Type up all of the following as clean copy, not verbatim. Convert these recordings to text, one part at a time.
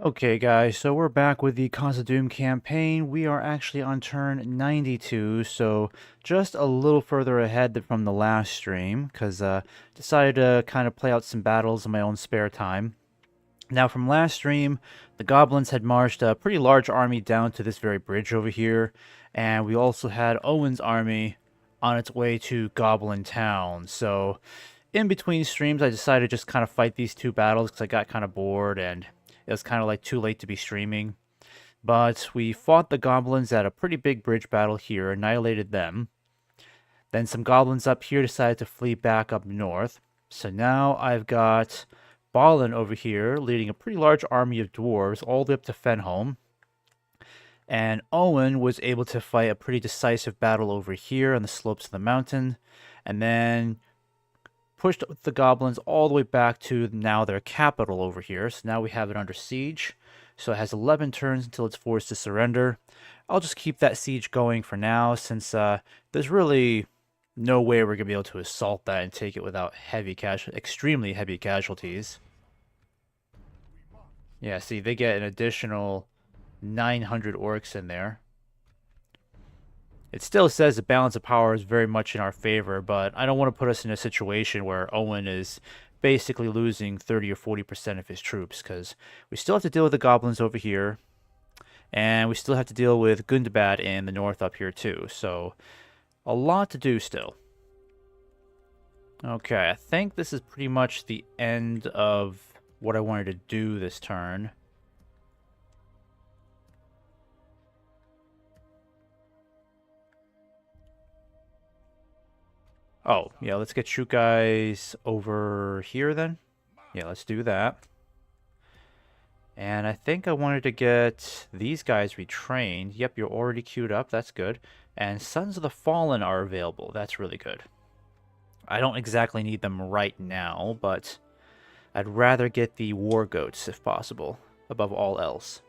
Okay guys, so we're back with the Khazad campaign. We are actually on turn 92, so just a little further ahead from the last stream, because decided to kind of play out some battles in my own spare time. Now from last stream, the goblins had marched a pretty large army down to this very bridge over here, and we also had Owen's army on its way to Goblin Town. So in between streams, I decided to just kind of fight these two battles because I got kind of bored and it was kind of like too late to be streaming. But we fought the goblins at a pretty big bridge battle here, annihilated them. Then some goblins up here decided to flee back up north. So now I've got Balin over here leading a pretty large army of dwarves all the way up to Fenholm. And Owen was able to fight a pretty decisive battle over here on the slopes of the mountain. And then pushed the goblins all the way back to now their capital over here. So now we have it under siege. So it has 11 turns until it's forced to surrender. I'll just keep that siege going for now since there's really no way we're going to be able to assault that and take it without extremely heavy casualties. Yeah, see, they get an additional 900 orcs in there. It still says the balance of power is very much in our favor, but I don't want to put us in a situation where Owen is basically losing 30 or 40% of his troops, because we still have to deal with the goblins over here, and we still have to deal with Gundabad in the north up here too, so a lot to do still. Okay, I think this is pretty much the end of what I wanted to do this turn. Oh, yeah, let's get you guys over here then. Yeah, let's do that. And I think I wanted to get these guys retrained. Yep, you're already queued up. That's good. And Sons of the Fallen are available. That's really good. I don't exactly need them right now, but I'd rather get the War Goats if possible, above all else.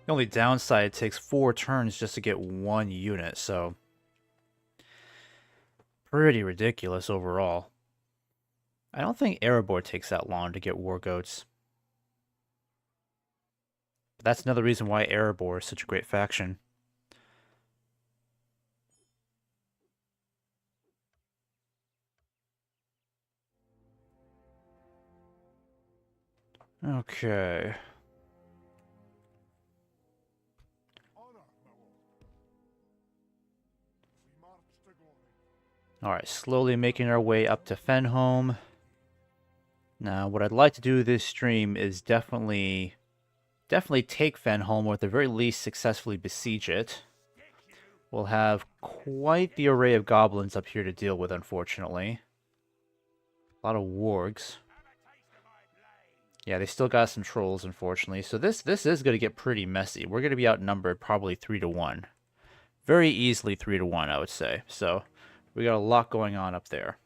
The only downside, it takes 4 turns just to get 1 unit, so pretty ridiculous overall. I don't think Erebor takes that long to get War Goats. But that's another reason why Erebor is such a great faction. Okay. Alright, slowly making our way up to Fenholm. Now, what I'd like to do this stream is definitely take Fenholm, or at the very least successfully besiege it. We'll have quite the array of goblins up here to deal with, unfortunately. A lot of wargs. Yeah, they still got some trolls, unfortunately. So this is going to get pretty messy. We're going to be outnumbered probably 3-1. Very easily 3-1, I would say. So we got a lot going on up there.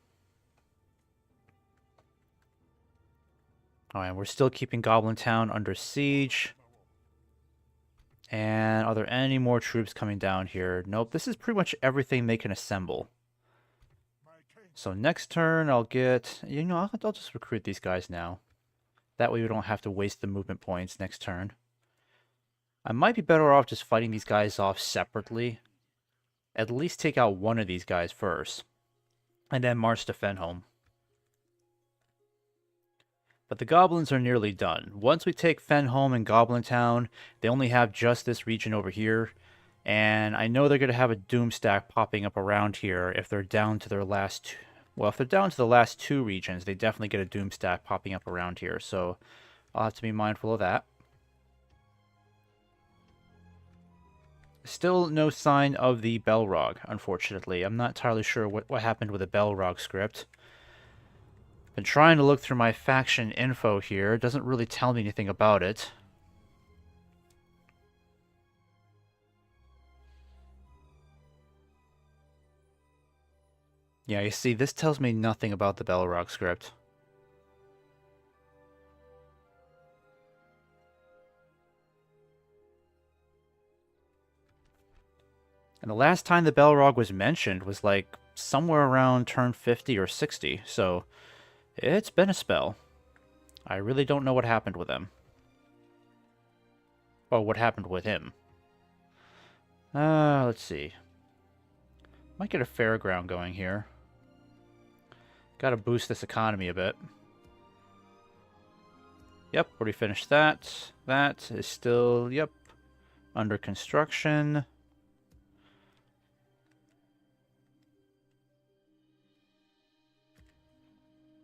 Alright, we're still keeping Goblin Town under siege. And are there any more troops coming down here? Nope, this is pretty much everything they can assemble. So next turn, I'll get... You know, I'll just recruit these guys now. That way we don't have to waste the movement points next turn. I might be better off just fighting these guys off separately. At least take out one of these guys first. And then march to Fenholm. But the goblins are nearly done. Once we take Fenholm and Goblin Town, they only have just this region over here. And I know they're going to have a doom stack popping up around here if they're down to their last... Well, if they're down to the last 2 regions, they definitely get a doom stack popping up around here. So I'll have to be mindful of that. Still no sign of the Belrog, unfortunately. I'm not entirely sure what happened with the Belrog script. Been trying to look through my faction info here. It doesn't really tell me anything about it. Yeah, you see, this tells me nothing about the Belrog script. And the last time the Belrog was mentioned was like somewhere around turn 50 or 60, so it's been a spell. I really don't know what happened with him. Or what happened with him. Let's see. Might get a fairground going here. Gotta boost this economy a bit. Yep, already finished that. That is still, yep, under construction.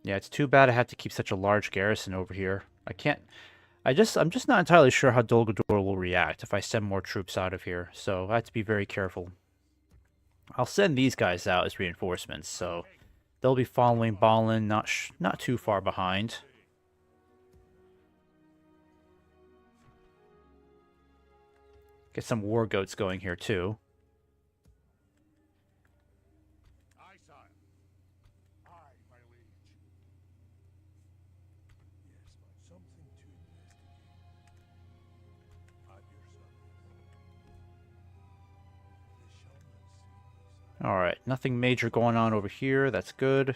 Yeah, it's too bad I have to keep such a large garrison over here. I'm just not entirely sure how Dol Guldur will react if I send more troops out of here, so I have to be very careful. I'll send these guys out as reinforcements, so they'll be following Balin, not too far behind. Get some war goats going here too. Alright, nothing major going on over here. That's good.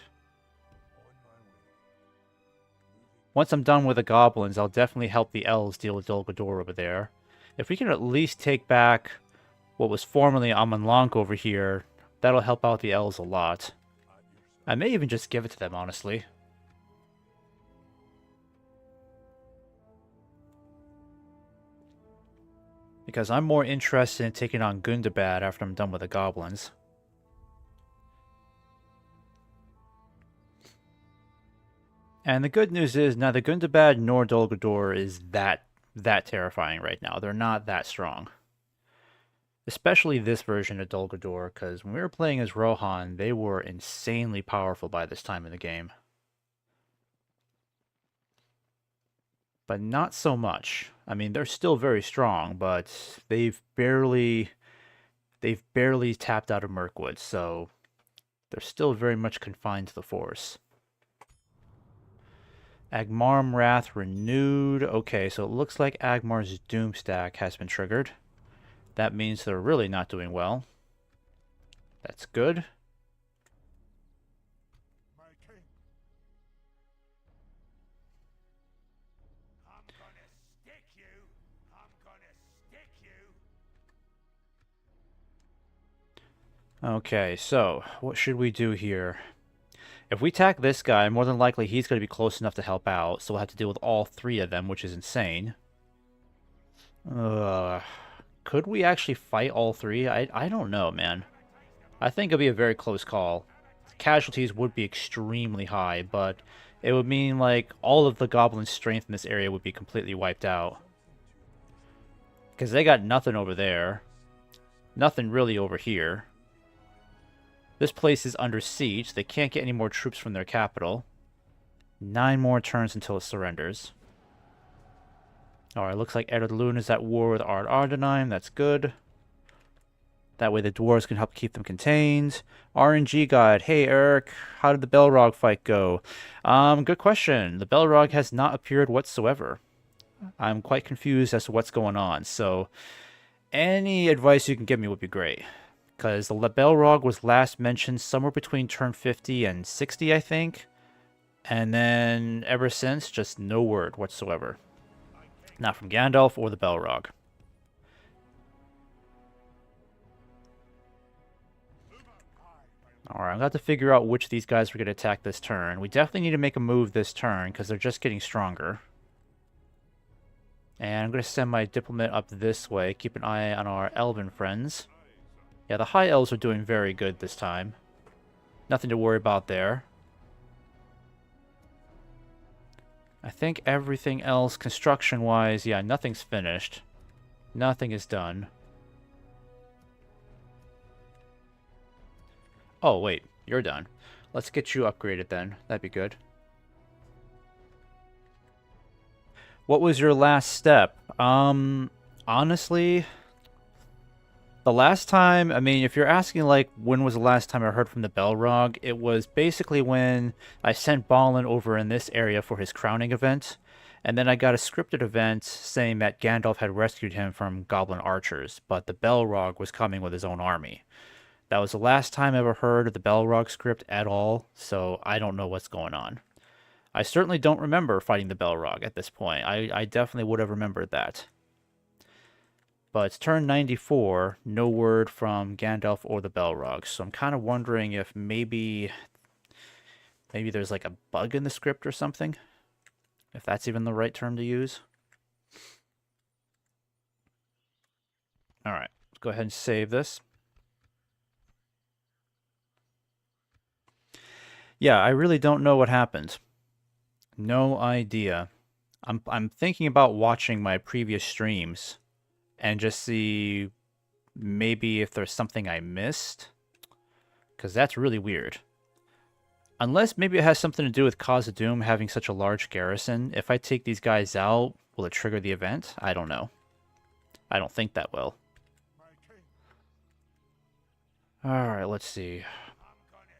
Once I'm done with the goblins, I'll definitely help the elves deal with Dol Guldur over there. If we can at least take back what was formerly Aman over here, that'll help out the elves a lot. I may even just give it to them, honestly. Because I'm more interested in taking on Gundabad after I'm done with the goblins. And the good news is, neither Gundabad nor Dol Guldur is that terrifying right now. They're not that strong. Especially this version of Dol Guldur, because when we were playing as Rohan, they were insanely powerful by this time in the game. But not so much. I mean, they're still very strong, but they've barely tapped out of Mirkwood, so they're still very much confined to the force. Agmarm Wrath renewed. Okay, so it looks like Agmar's Doom stack has been triggered. That means they're really not doing well. That's good. Okay, so what should we do here? If we attack this guy, more than likely he's going to be close enough to help out, so we'll have to deal with all three of them, which is insane. Could we actually fight all three? I don't know, man. I think it'll be a very close call. Casualties would be extremely high, but it would mean, like, all of the goblins' strength in this area would be completely wiped out. Because they got nothing over there. Nothing really over here. This place is under siege. They can't get any more troops from their capital. 9 more turns until it surrenders. Alright, looks like Erdlun is at war with Ard Ardenheim. That's good. That way the dwarves can help keep them contained. RNG Guide. Hey, Eric. How did the Belrog fight go? Good question. The Belrog has not appeared whatsoever. I'm quite confused as to what's going on. So, any advice you can give me would be great. Because the Belrog was last mentioned somewhere between turn 50 and 60, I think. And then, ever since, just no word whatsoever. Not from Gandalf or the Belrog. Alright, I'm going to have to figure out which of these guys we're going to attack this turn. We definitely need to make a move this turn, because they're just getting stronger. And I'm going to send my diplomat up this way. Keep an eye on our elven friends. Yeah, the High Elves are doing very good this time. Nothing to worry about there. I think everything else, construction-wise, yeah, nothing's finished. Nothing is done. Oh, wait, you're done. Let's get you upgraded then. That'd be good. What was your last step? Honestly, the last time, I mean, if you're asking, like, when was the last time I heard from the Belrog, it was basically when I sent Balin over in this area for his crowning event, and then I got a scripted event saying that Gandalf had rescued him from goblin archers, but the Belrog was coming with his own army. That was the last time I ever heard of the Balrog script at all, so I don't know what's going on. I certainly don't remember fighting the Balrog at this point. I definitely would have remembered that. But it's turn 94, no word from Gandalf or the Balrog, so I'm kind of wondering if maybe there's like a bug in the script or something, if that's even the right term to use. All right, let's go ahead and save this. Yeah, I really don't know what happened. No idea. I'm thinking about watching my previous streams and just see maybe if there's something I missed, because that's really weird. Unless maybe it has something to do with Khazad having such a large garrison. If I take these guys out, will it trigger the event? I don't know. I don't think that will. Alright, let's see.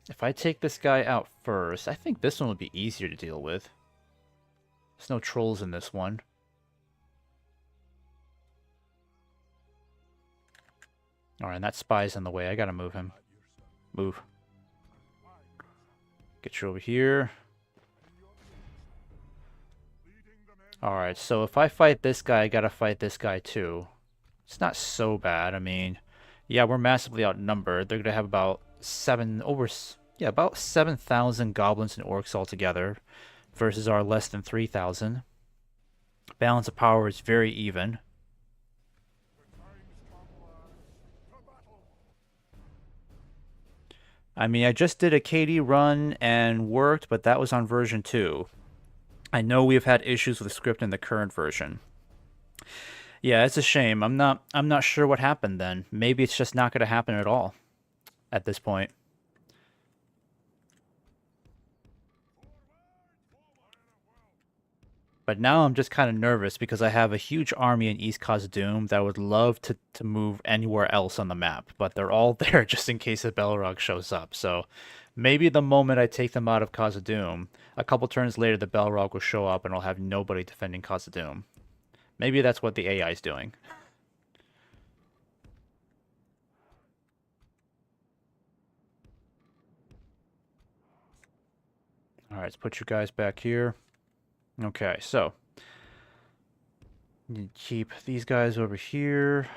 If I take this guy out first, I think this one would be easier to deal with. There's no trolls in this one. Alright, and that spy's in the way. I gotta move him. Move. Get you over here. Alright, so if I fight this guy, I gotta fight this guy too. It's not so bad. I mean, yeah, we're massively outnumbered. They're gonna have about about 7,000 goblins and orcs altogether versus our less than 3,000. Balance of power is very even. I mean, I just did a KD run and worked, but that was on version 2. I know we've had issues with the script in the current version. Yeah, it's a shame. I'm not sure what happened then. Maybe it's just not going to happen at all at this point. But now I'm just kind of nervous because I have a huge army in East Khazad that would love to move anywhere else on the map, but they're all there just in case the Balrog shows up. So maybe the moment I take them out of Khazad, a couple turns later the Balrog will show up and I'll have nobody defending Khazad. Maybe that's what the AI is doing. Alright, let's put you guys back here. Okay, so you keep these guys over here.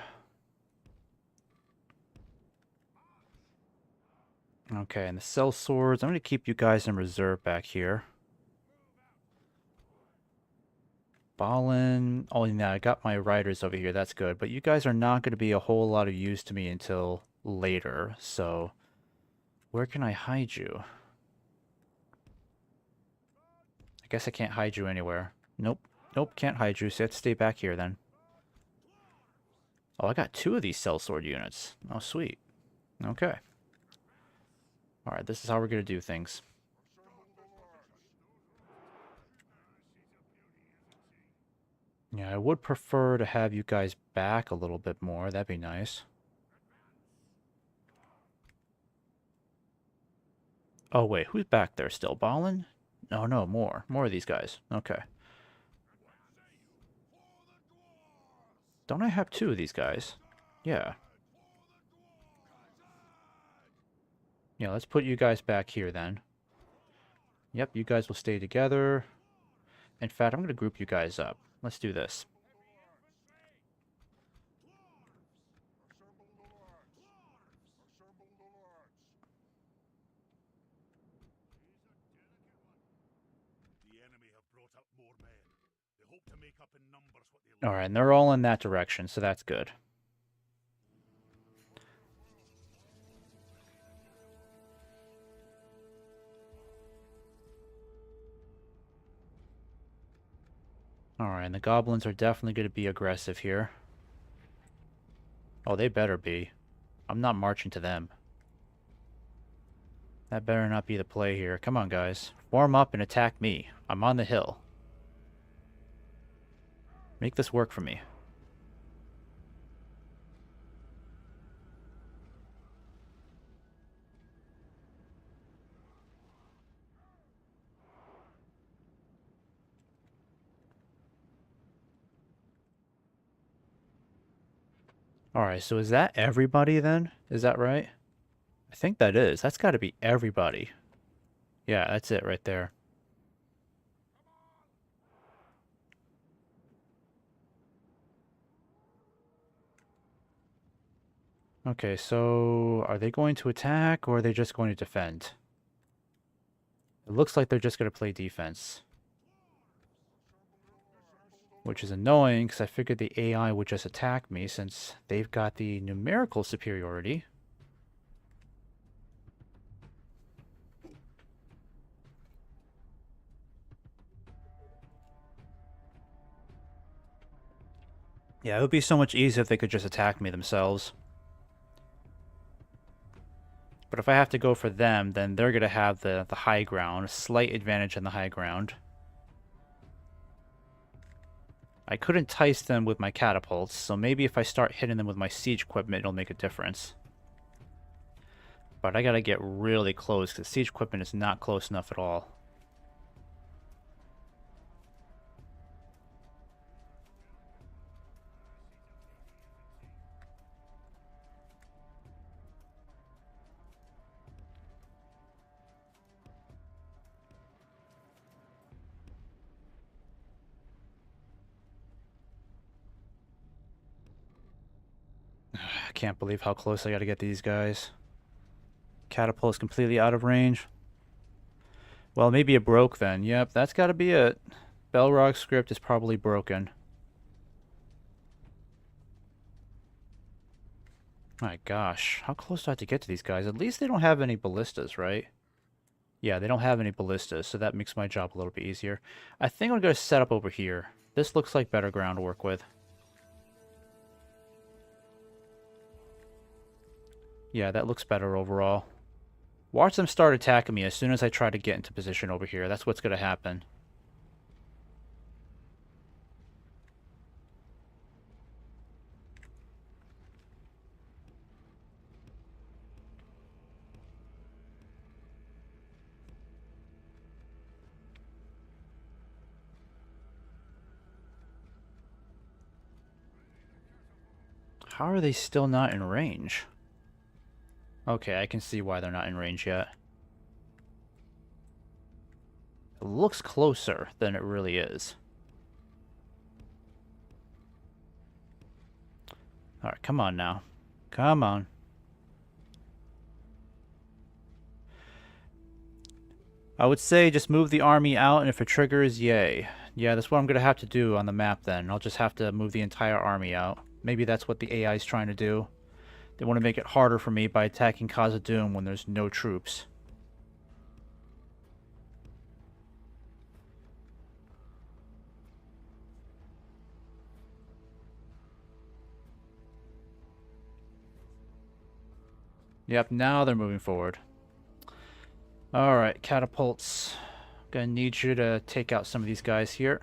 Okay, and the cell swords, I'm going to keep you guys in reserve back here. Balin, oh yeah, I got my riders over here, that's good. But you guys are not going to be a whole lot of use to me until later, so where can I hide you? I guess I can't hide you anywhere. Nope, nope, can't hide you, so you have to stay back here then. Oh, I got 2 of these sellsword units. Oh, sweet. Okay. Alright, this is how we're going to do things. Yeah, I would prefer to have you guys back a little bit more. That'd be nice. Oh, wait, who's back there still? Balin? Oh, no, more. More of these guys. Okay. Don't I have 2 of these guys? Yeah. Yeah, let's put you guys back here then. Yep, you guys will stay together. In fact, I'm going to group you guys up. Let's do this. Alright, and they're all in that direction, so that's good. Alright, and the goblins are definitely going to be aggressive here. Oh, they better be. I'm not marching to them. That better not be the play here. Come on, guys. Form up and attack me. I'm on the hill. Make this work for me. Alright, so is that everybody then? Is that right? I think that is. That's got to be everybody. Yeah, that's it right there. Okay, so are they going to attack or are they just going to defend? It looks like they're just going to play defense. Which is annoying because I figured the AI would just attack me since they've got the numerical superiority. Yeah, it would be so much easier if they could just attack me themselves. But if I have to go for them, then they're going to have the high ground, a slight advantage on the high ground. I could entice them with my catapults, so maybe if I start hitting them with my siege equipment, it'll make a difference. But I gotta get really close, because siege equipment is not close enough at all. I can't believe how close I gotta get these guys. Catapult is completely out of range. Well, maybe it broke then. Yep, that's gotta be it. Belrog script is probably broken. My gosh, how close do I have to get to these guys? At least they don't have any ballistas, right? Yeah, they don't have any ballistas, so that makes my job a little bit easier. I think I'm going to set up over here. This looks like better ground to work with. Yeah, that looks better overall. Watch them start attacking me as soon as I try to get into position over here. That's what's going to happen. How are they still not in range? Okay, I can see why they're not in range yet. It looks closer than it really is. Alright, come on now. Come on. I would say just move the army out, and if it triggers, yay. Yeah, that's what I'm going to have to do on the map then. I'll just have to move the entire army out. Maybe that's what the AI is trying to do. They want to make it harder for me by attacking Khazad when there's no troops. Yep, now they're moving forward. Alright, catapults. Gonna need you to take out some of these guys here.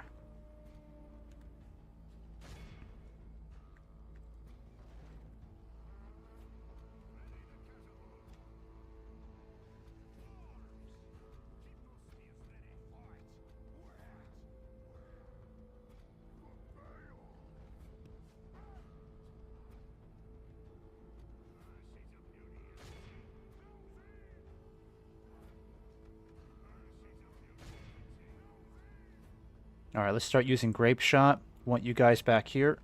Alright, let's start using grape shot. Want you guys back here.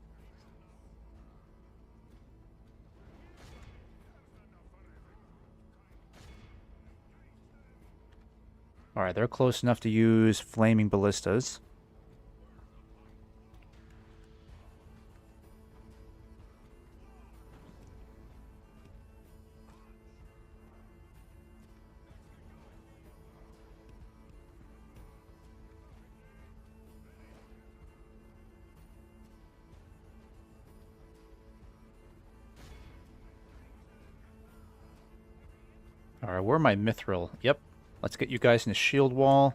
Alright, they're close enough to use flaming ballistas. Alright, where are my mithril? Yep. Let's get you guys in the shield wall.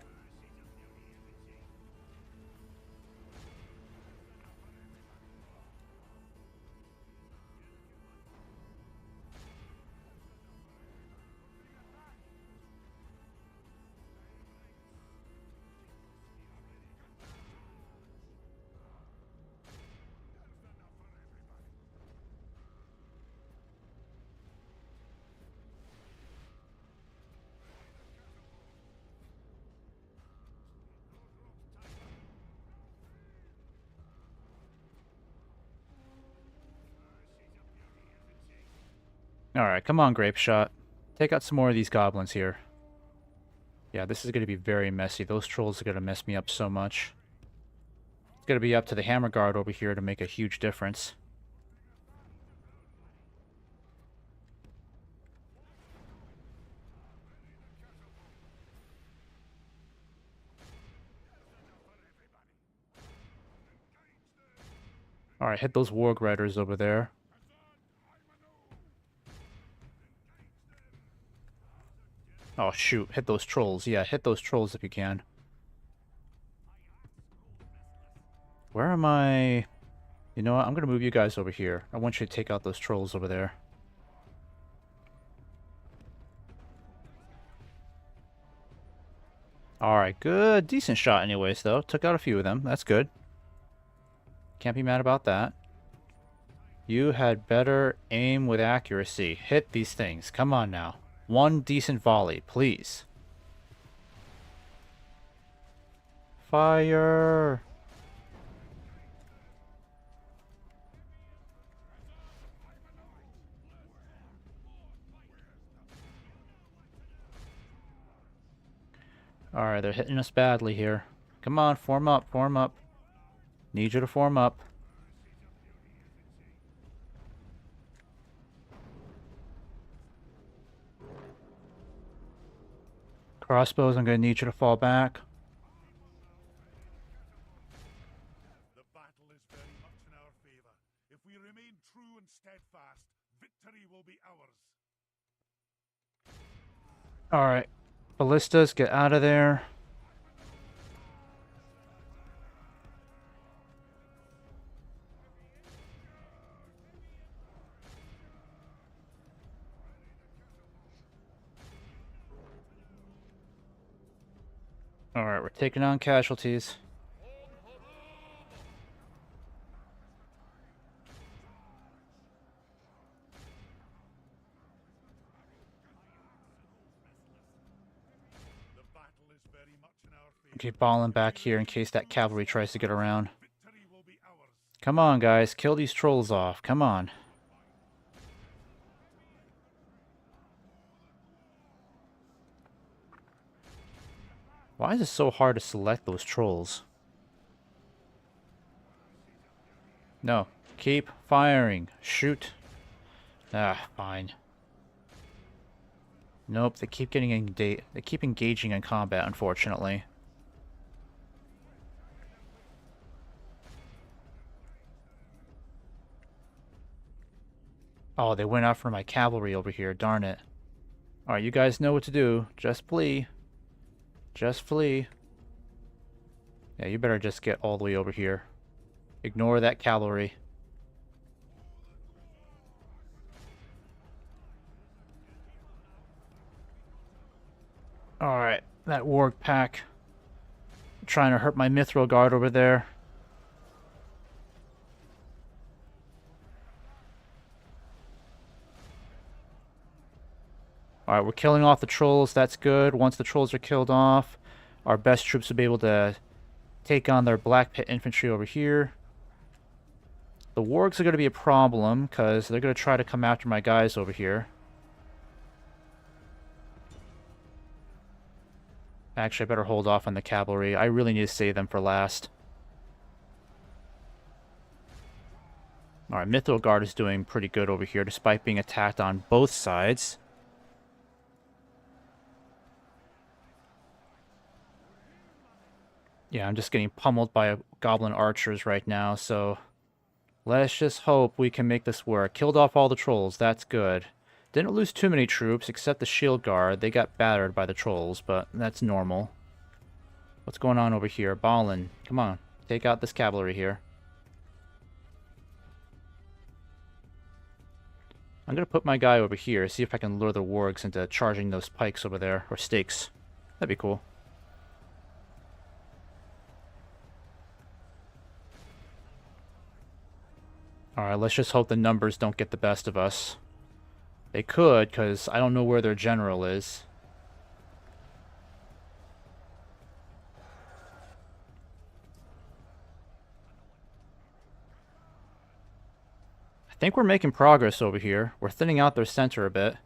Alright, come on, Grape Shot. Take out some more of these goblins here. Yeah, this is going to be very messy. Those trolls are going to mess me up so much. It's going to be up to the Hammer Guard over here to make a huge difference. Alright, hit those Warg Riders over there. Oh, shoot. Hit those trolls. Yeah, hit those trolls if you can. Where am I? You know what? I'm going to move you guys over here. I want you to take out those trolls over there. Alright, good. Decent shot anyways, though. Took out a few of them. That's good. Can't be mad about that. You had better aim with accuracy. Hit these things. Come on now. One decent volley, please. Fire! Alright, they're hitting us badly here. Come on, form up, form up. Need you to form up. Crossbows, I'm going to need you to fall back. The battle is very much in our favor. If we remain true and steadfast, victory will be ours. Alright. Ballistas, get out of there. Alright, we're taking on casualties. The battle is very much in our favor. Keep balling back here in case that cavalry tries to get around. Victory will be ours. Come on, guys. Kill these trolls off. Come on. Why is it so hard to select those trolls? No. Keep firing. Shoot. Ah, fine. Nope, they keep engaging in combat, unfortunately. Oh, they went after my cavalry over here. Darn it. Alright, you guys know what to do. Just flee. Just flee. Yeah, you better just get all the way over here. Ignore that cavalry. Alright, that warg pack. Trying to hurt my mithril guard over there. Alright, we're killing off the trolls. That's good. Once the trolls are killed off, our best troops will be able to take on their Black Pit infantry over here. The wargs are going to be a problem, because they're going to try to come after my guys over here. Actually, I better hold off on the cavalry. I really need to save them for last. Alright, Mithril Guard is doing pretty good over here, despite being attacked on both sides. Yeah, I'm just getting pummeled by goblin archers right now, so let's just hope we can make this work. Killed off all the trolls, that's good. Didn't lose too many troops, except the shield guard. They got battered by the trolls, but that's normal. What's going on over here? Balin, come on. Take out this cavalry here. I'm going to put my guy over here, see if I can lure the wargs into charging those pikes over there, or stakes. That'd be cool. Alright, let's just hope the numbers don't get the best of us. They could, because I don't know where their general is. I think we're making progress over here. We're thinning out their center a bit.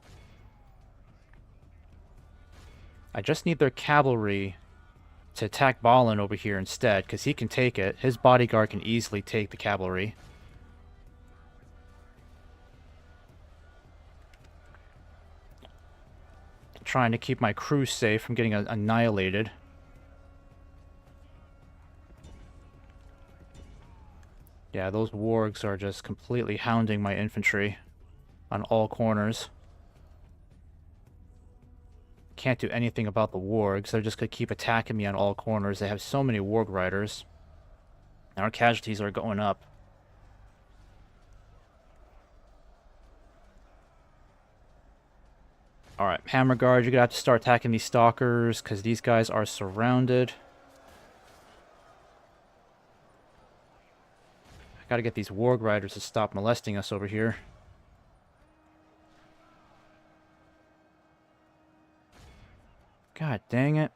I just need their cavalry to attack Balin over here instead, because he can take it. His bodyguard can easily take the cavalry. Trying to keep my crew safe from getting annihilated. Yeah, those wargs are just completely hounding my infantry on all corners. Can't do anything about the wargs. They're just going to keep attacking me on all corners. They have so many warg riders. And our casualties are going up. Alright, Hammer Guard, you're going to have to start attacking these stalkers because these guys are surrounded. I got to get these warg riders to stop molesting us over here. God dang it.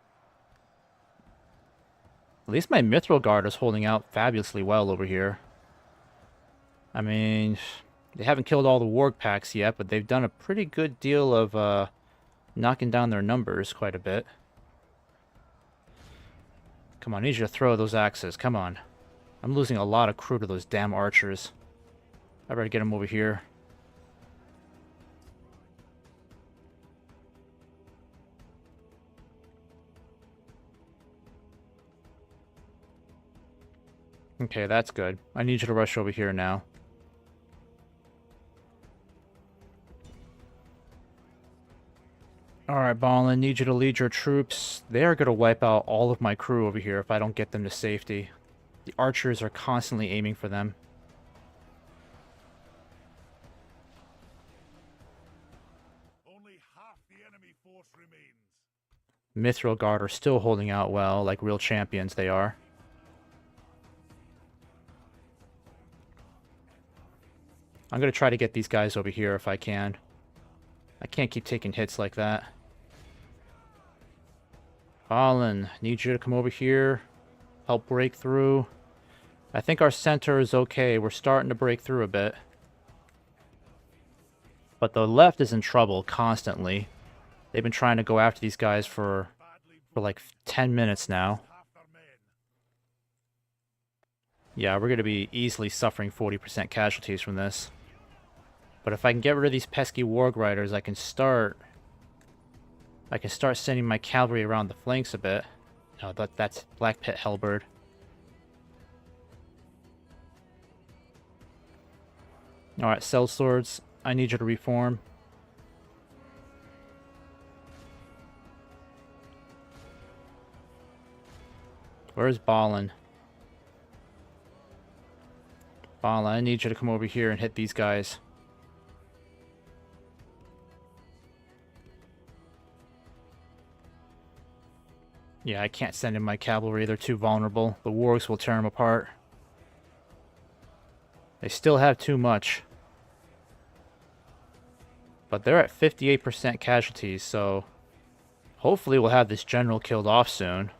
At least my Mithril Guard is holding out fabulously well over here. I mean, they haven't killed all the warg packs yet, but they've done a pretty good deal of knocking down their numbers quite a bit. Come on, I need you to throw those axes. Come on. I'm losing a lot of crew to those damn archers. I better get them over here. Okay, that's good. I need you to rush over here now. Alright, Balin, need you to lead your troops. They are going to wipe out all of my crew over here if I don't get them to safety. The archers are constantly aiming for them. Only half the enemy force remains. Mithril Guard are still holding out well, like real champions they are. I'm going to try to get these guys over here if I can. I can't keep taking hits like that. Balin, need you to come over here. Help break through. I think our center is okay. We're starting to break through a bit. But the left is in trouble constantly. They've been trying to go after these guys for like 10 minutes now. Yeah, we're going to be easily suffering 40% casualties from this. But if I can get rid of these pesky warg riders, I can start sending my cavalry around the flanks a bit. No, that's Black Pit Halberd. Alright, sellswords, I need you to reform. Where's Balin? Balin, I need you to come over here and hit these guys. Yeah, I can't send in my cavalry. They're too vulnerable. The wargs will tear them apart. They still have too much. But they're at 58% casualties, so hopefully we'll have this general killed off soon.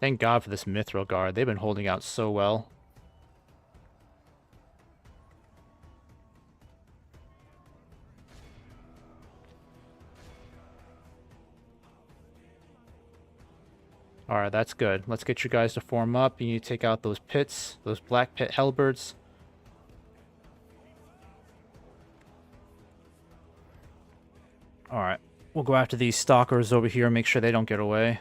Thank God for this Mithril Guard. They've been holding out so well. Alright, that's good. Let's get you guys to form up. You need to take out those pits, those Black Pit Halberds. Alright, we'll go after these stalkers over here, make sure they don't get away.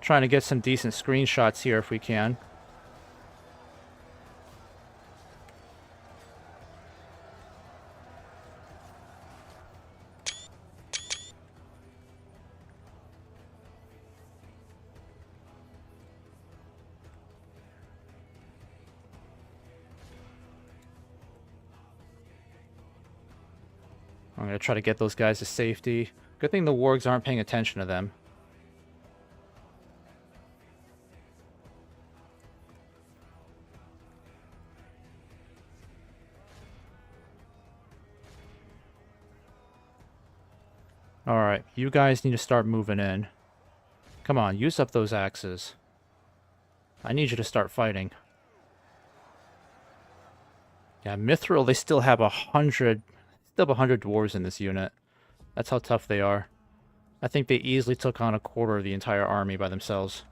Trying to get some decent screenshots here if we can. I'm going to try to get those guys to safety. Good thing the wargs aren't paying attention to them. Alright, you guys need to start moving in. Come on, use up those axes. I need you to start fighting. Yeah, Mithril, they still have 100... Still have 100 dwarves in this unit. That's how tough they are. I think they easily took on a quarter of the entire army by themselves.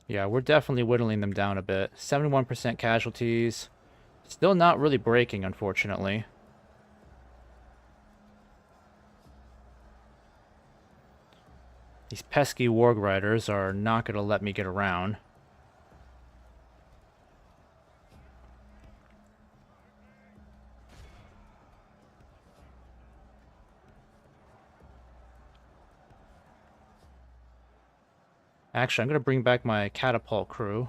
Yeah, we're definitely whittling them down a bit. 71% casualties. Still not really breaking, unfortunately. These pesky warg riders are not going to let me get around. Actually, I'm going to bring back my catapult crew.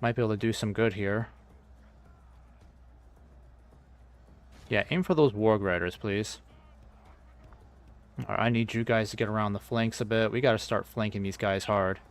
Might be able to do some good here. Yeah, aim for those warg riders, please. Alright, I need you guys to get around the flanks a bit. We got to start flanking these guys hard.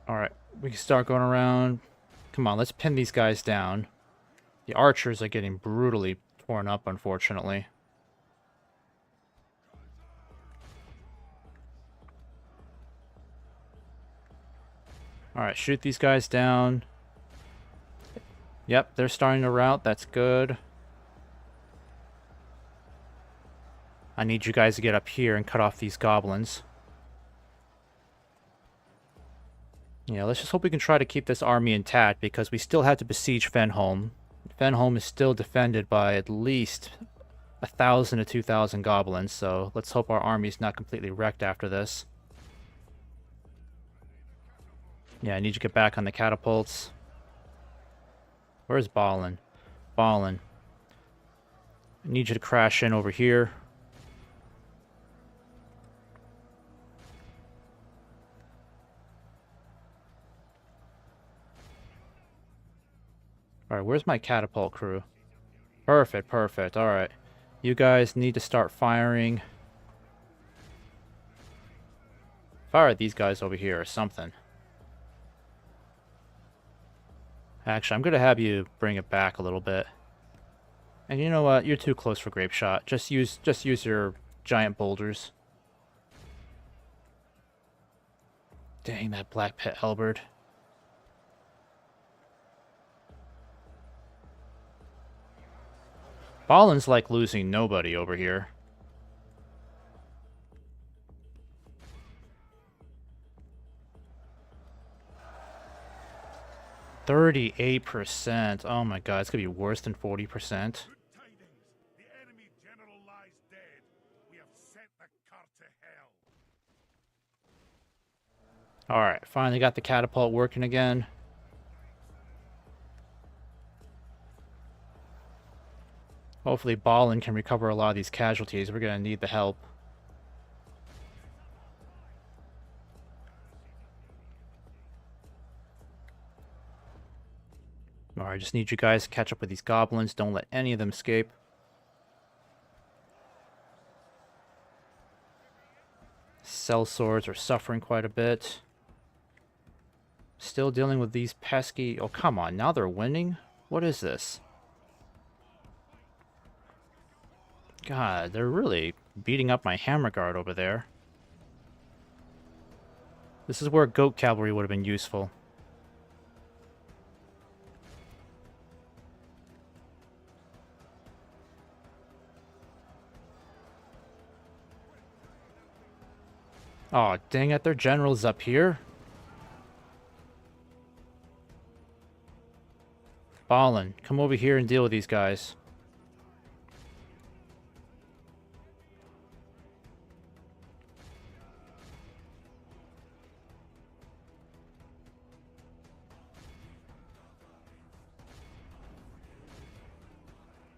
Alright, we can start going around. Come on, let's pin these guys down. The archers are getting brutally torn up, unfortunately. Alright, shoot these guys down. Yep, they're starting to rout. That's good. I need you guys to get up here and cut off these goblins. Yeah, let's just hope we can try to keep this army intact, because we still have to besiege Fenholm. Fenholm is still defended by at least 1,000 to 2,000 goblins, so let's hope our army's not completely wrecked after this. Yeah, I need you to get back on the catapults. Where's Balin? Balin. I need you to crash in over here. Alright, where's my catapult crew? Perfect, perfect. Alright. You guys need to start firing. Fire at these guys over here or something. Actually, I'm going to have you bring it back a little bit. And you know what? You're too close for grape shot. Just use your giant boulders. Dang, that black pit halberd. Balin's like losing nobody over here. %38%. Oh my god, it's gonna be worse than 40%. Good tidings. The enemy general lies dead. We have sent the cur to hell. Alright, finally got the catapult working again. Hopefully Balin can recover a lot of these casualties. We're gonna need the help. Alright, I just need you guys to catch up with these goblins. Don't let any of them escape. Sellswords are suffering quite a bit. Still dealing with these pesky... Oh, come on. Now they're winning? What is this? God, they're really beating up my hammer guard over there. This is where goat cavalry would have been useful. Aw, dang it, their general's up here. Balin, come over here and deal with these guys.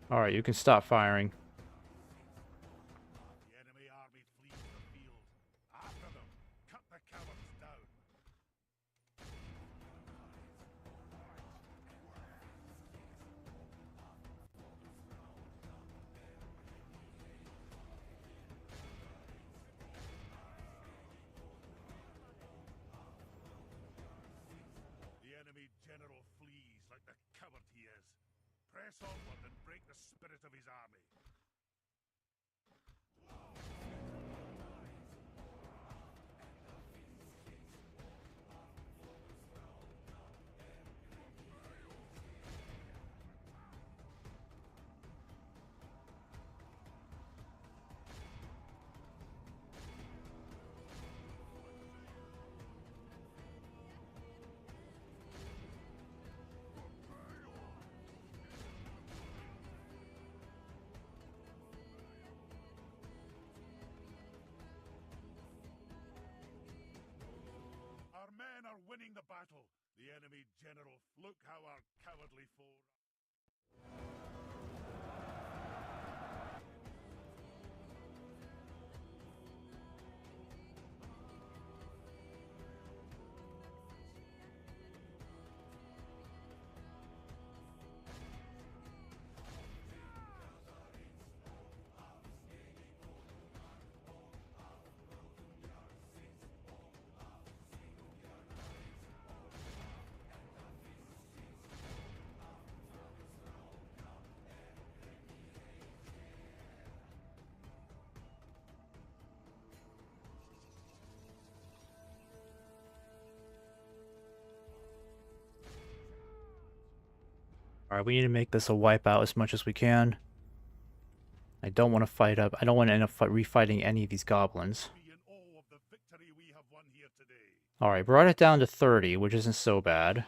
Alright, you can stop firing. The enemy army flees the field. After them, cut the cowards down. The enemy general flees like the coward he is. Press onward and break the spirit of his army. Our men are winning the battle. The enemy general, look how our cowardly foe. Alright, we need to make this a wipeout as much as we can. I don't want to fight up. I don't want to end up refighting any of these goblins. Be in awe of the victory we have won here today. Alright, brought it down to 30, which isn't so bad.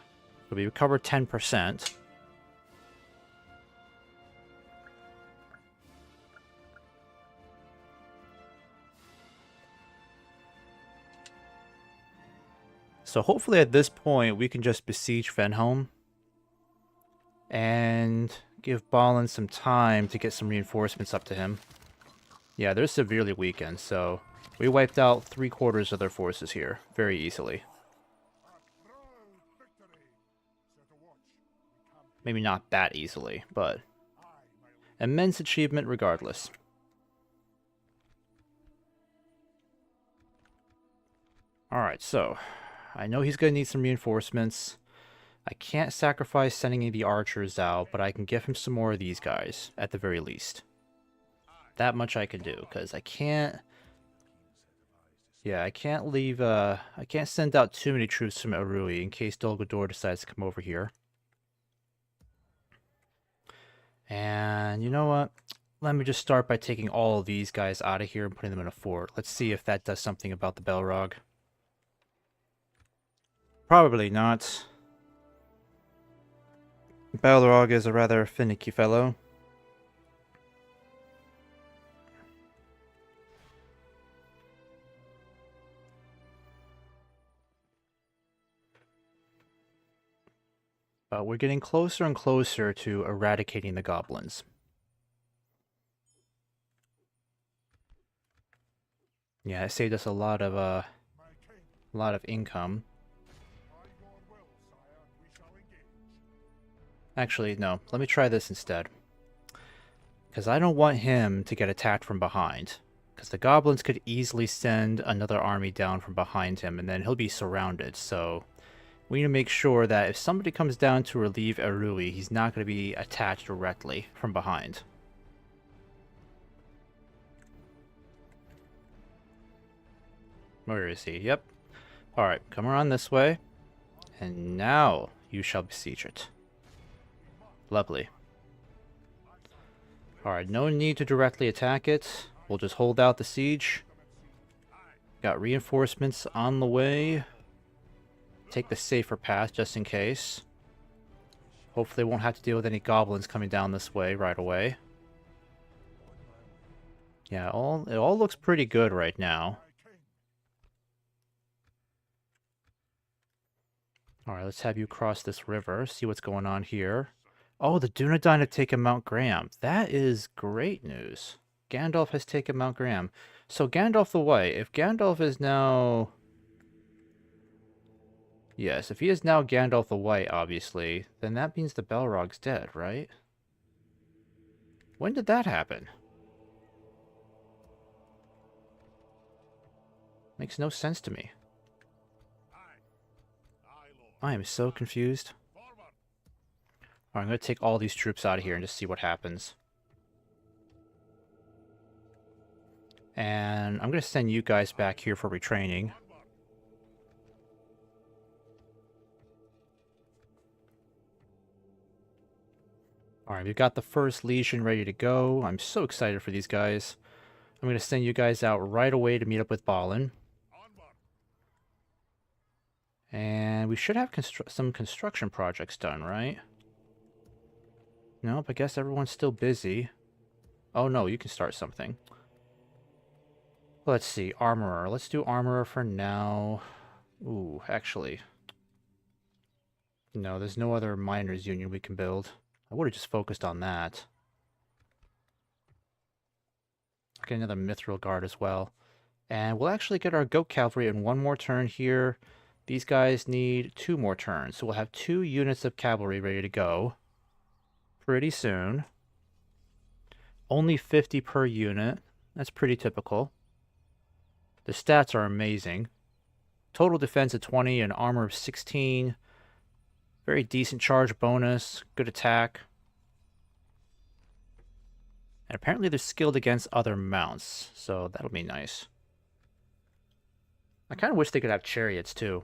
So we recovered 10%. So hopefully at this point we can just besiege Venholm and give Balin some time to get some reinforcements up to him. Yeah, they're severely weakened, so we wiped out 3/4 of their forces here very easily. Maybe not that easily, but immense achievement regardless. Alright, so I know he's going to need some reinforcements. I can't sacrifice sending any of the archers out, but I can give him some more of these guys, at the very least. That much I can do, because I can't... Yeah, I can't leave, I can't send out too many troops from Erui in case Dol Guldur decides to come over here. And you know what? Let me just start by taking all of these guys out of here and putting them in a fort. Let's see if that does something about the Belrog. Probably not. Balrog is a rather finicky fellow. But we're getting closer and closer to eradicating the goblins. Yeah, it saved us a lot of income. Actually, no. Let me try this instead. Because I don't want him to get attacked from behind. Because the goblins could easily send another army down from behind him, and then he'll be surrounded. So we need to make sure that if somebody comes down to relieve Erui, he's not going to be attacked directly from behind. Where is he? Yep. Alright, come around this way. And now you shall besiege it. Lovely. Alright, no need to directly attack it. We'll just hold out the siege. Got reinforcements on the way. Take the safer path just in case. Hopefully won't have to deal with any goblins coming down this way right away. Yeah, it all looks pretty good right now. Alright, let's have you cross this river, see what's going on here. Oh, the Dunedain have taken Mount Graham. That is great news. Gandalf has taken Mount Graham. So Gandalf the White, if Gandalf is now... Yes, if he is now Gandalf the White, obviously, then that means the Balrog's dead, right? When did that happen? Makes no sense to me. Aye. Aye, Lord. I am so confused. Forward. Alright, I'm going to take all these troops out of here and just see what happens. And I'm going to send you guys back here for retraining. Onward. Alright, we've got the first Legion ready to go. I'm so excited for these guys. I'm going to send you guys out right away to meet up with Balin. Onward. And we should have some construction projects done, right? Nope, I guess everyone's still busy. Oh no, you can start something. Let's see, Armorer. Let's do Armorer for now. Ooh, actually. No, there's no other Miners Union we can build. I would have just focused on that. I'll get another Mithril Guard as well. And we'll actually get our Goat Cavalry in one more turn here. These guys need 2 more turns. So we'll have 2 units of cavalry ready to go pretty soon. Only 50 per unit. That's pretty typical. The stats are amazing. Total defense of 20 and armor of 16. Very decent charge bonus. Good attack. And apparently they're skilled against other mounts, so that'll be nice. I kind of wish they could have chariots too.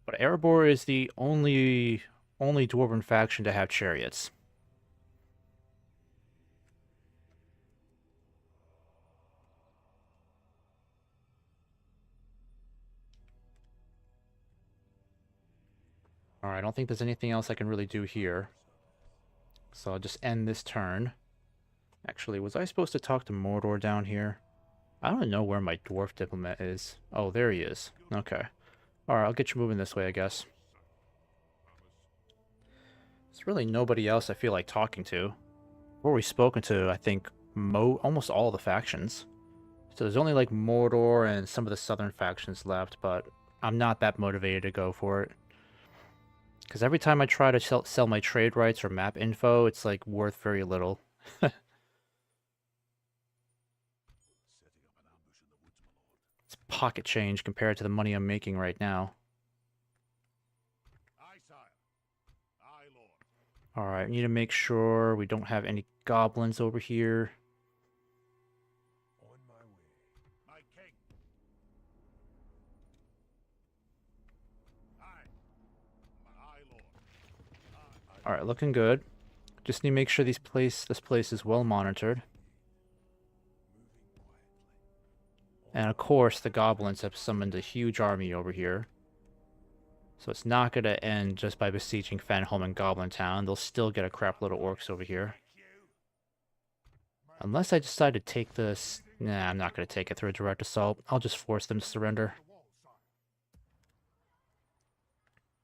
But Erebor is the only dwarven faction to have chariots. Alright, I don't think there's anything else I can really do here. So I'll just end this turn. Actually, was I supposed to talk to Mordor down here? I don't know where my dwarf diplomat is. Oh, there he is. Okay. Alright, I'll get you moving this way, I guess. There's really nobody else I feel like talking to. We've already spoken to, I think, almost all the factions. So there's only like Mordor and some of the southern factions left, but I'm not that motivated to go for it. Because every time I try to sell my trade rights or map info, it's like worth very little. It's pocket change compared to the money I'm making right now. Aye, sire. Aye, Lord. Alright, need to make sure we don't have any goblins over here. On my way. My king. Aye. Aye, Lord. Aye. Alright, looking good. Just need to make sure this place is well monitored. And of course, the goblins have summoned a huge army over here. So it's not going to end just by besieging Fenholm and Goblin Town. They'll still get a crap load of orcs over here. Unless I decide to take this... Nah, I'm not going to take it through a direct assault. I'll just force them to surrender.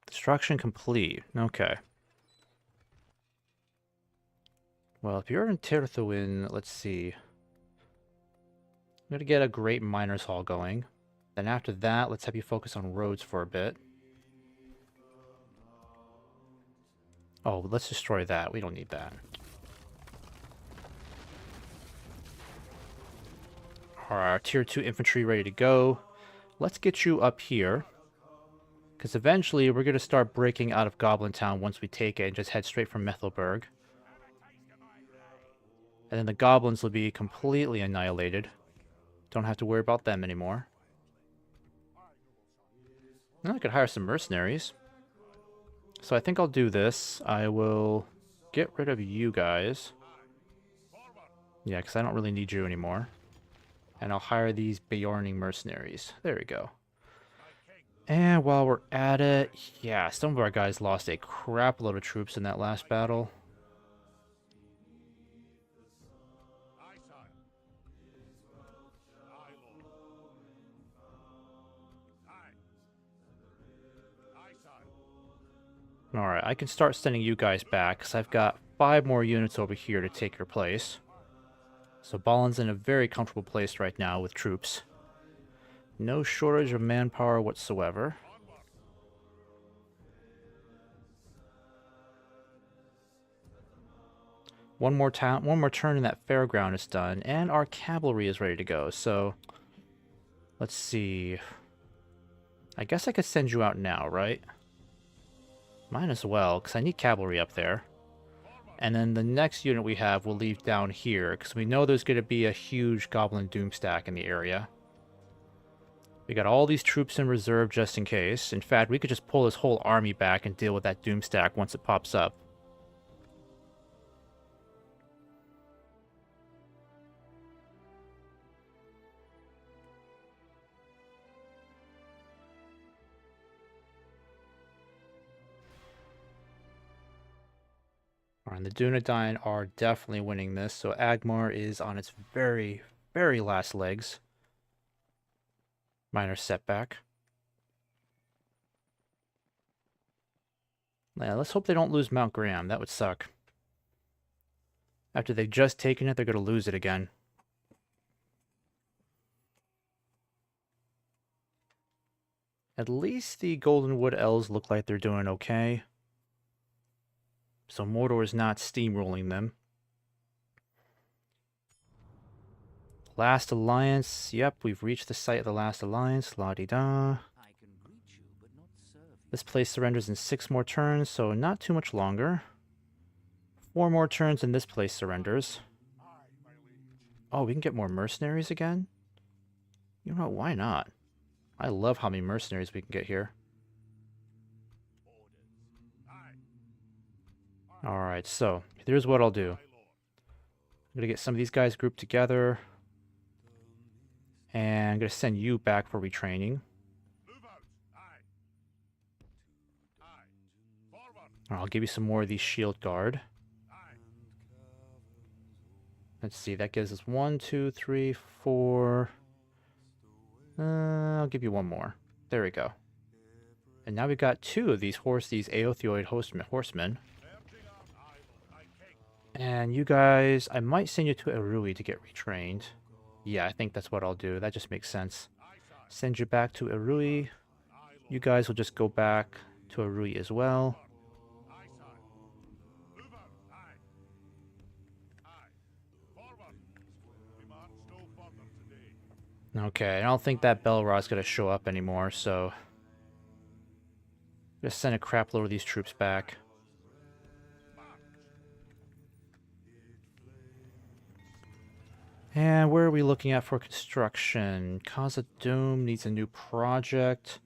Destruction complete. Okay. Well, if you're in Tirthuin, let's see. I'm going to get a great miners hall going. Then after that, let's have you focus on roads for a bit. Oh, let's destroy that. We don't need that. Our tier 2 infantry ready to go. Let's get you up here. Because eventually we're going to start breaking out of Goblin Town once we take it and just head straight from Methelburg. And then the goblins will be completely annihilated. Don't have to worry about them anymore. Now I could hire some mercenaries. So I think I'll do this. I will get rid of you guys. Yeah, because I don't really need you anymore. And I'll hire these Bjorning mercenaries. There we go. And while we're at it, yeah, some of our guys lost a crap load of troops in that last battle. Alright, I can start sending you guys back, because I've got 5 more units over here to take your place. So Balin's in a very comfortable place right now with troops. No shortage of manpower whatsoever. One more turn and that fairground is done, and our cavalry is ready to go. So, let's see. I guess I could send you out now, right? Might as well, because I need cavalry up there. And then the next unit we have will leave down here, because we know there's going to be a huge Goblin Doomstack in the area. We got all these troops in reserve just in case. In fact, we could just pull this whole army back and deal with that Doomstack once it pops up. Alright, the Dunedain are definitely winning this, so Agmar is on its very, very last legs. Minor setback. Yeah, let's hope they don't lose Mount Graham. That would suck. After they've just taken it, they're going to lose it again. At least the Goldenwood Elves look like they're doing okay. So Mordor is not steamrolling them. Last Alliance. Yep, we've reached the site of the last Alliance. La-di-da. This place surrenders in 6 more turns, so not too much longer. 4 more turns and this place surrenders. Oh, we can get more mercenaries again? You know, why not? I love how many mercenaries we can get here. Alright, so here's what I'll do. I'm going to get some of these guys grouped together. And I'm going to send you back for retraining. I'll give you some more of these shield guard. Let's see, that gives us 1, 2, 3, 4. I'll give you one more. There we go. And now we've got 2 of these Aothioid horsemen. And you guys, I might send you to Erui to get retrained. Yeah, I think that's what I'll do. That just makes sense. Send you back to Erui. You guys will just go back to Erui as well. Okay, I don't think that Belrod's going to show up anymore, so... just send a crap load of these troops back. And where are we looking at for construction? Khazad-dûm needs a new project.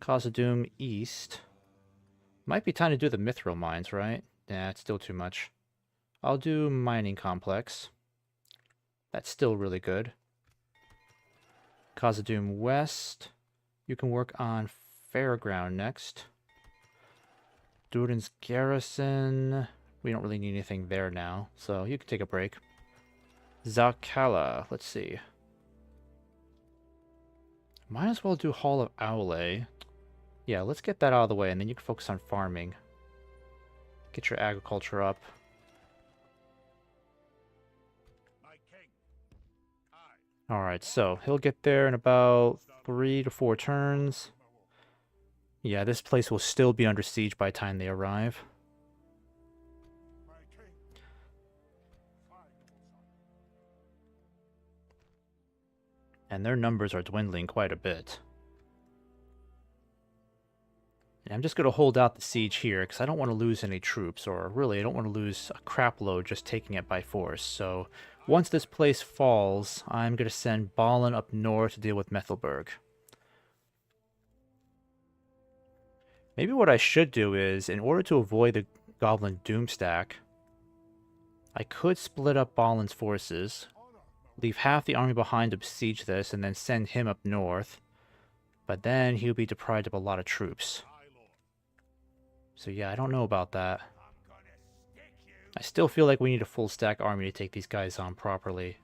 Khazad-dûm East. Might be time to do the Mithril mines, right? Nah, it's still too much. I'll do mining complex. That's still really good. Khazad-dûm West. You can work on Fairground next. Durin's Garrison. We don't really need anything there now, so you can take a break. Zakala. Let's see. Might as well do Hall of Aule. Yeah, let's get that out of the way, and then you can focus on farming. Get your agriculture up. Alright, so he'll get there in about 3 to 4 turns. Yeah, this place will still be under siege by the time they arrive. And their numbers are dwindling quite a bit. And I'm just going to hold out the siege here, because I don't want to lose any troops, or really, I don't want to lose a crap load just taking it by force. So, once this place falls, I'm going to send Balin up north to deal with Methelburg. Maybe what I should do is, in order to avoid the Goblin Doomstack, I could split up Balin's forces, leave half the army behind to besiege this, and then send him up north. But then he'll be deprived of a lot of troops. So yeah, I don't know about that. I still feel like we need a full stack army to take these guys on properly.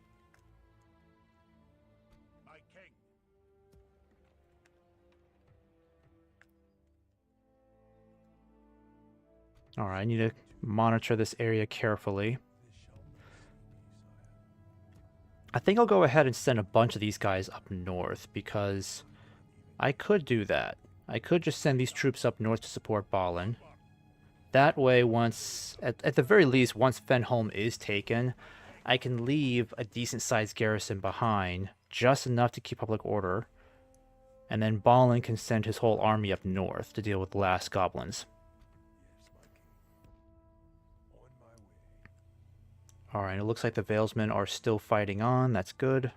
Alright, I need to monitor this area carefully. I think I'll go ahead and send a bunch of these guys up north, because I could do that. I could just send these troops up north to support Balin. That way, once, at the very least, once Fenholm is taken, I can leave a decent-sized garrison behind, just enough to keep public order, and then Balin can send his whole army up north to deal with the last goblins. Alright, it looks like the Valesmen are still fighting on. That's good.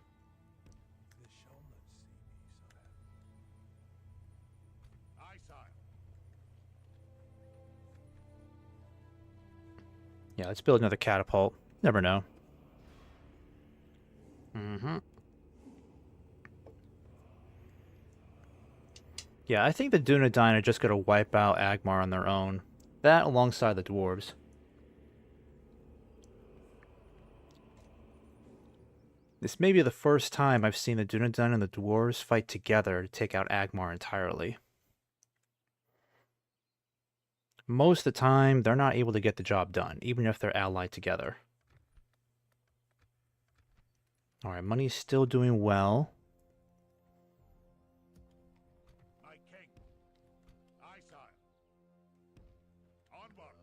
Yeah, let's build another catapult. Never know. Yeah, I think the Dunedain are just going to wipe out Agmar on their own. That alongside the dwarves. This may be the first time I've seen the Dunedain and the dwarves fight together to take out Agmar entirely. Most of the time, they're not able to get the job done, even if they're allied together. Alright, money's still doing well. My king. Aye, sire. Onward.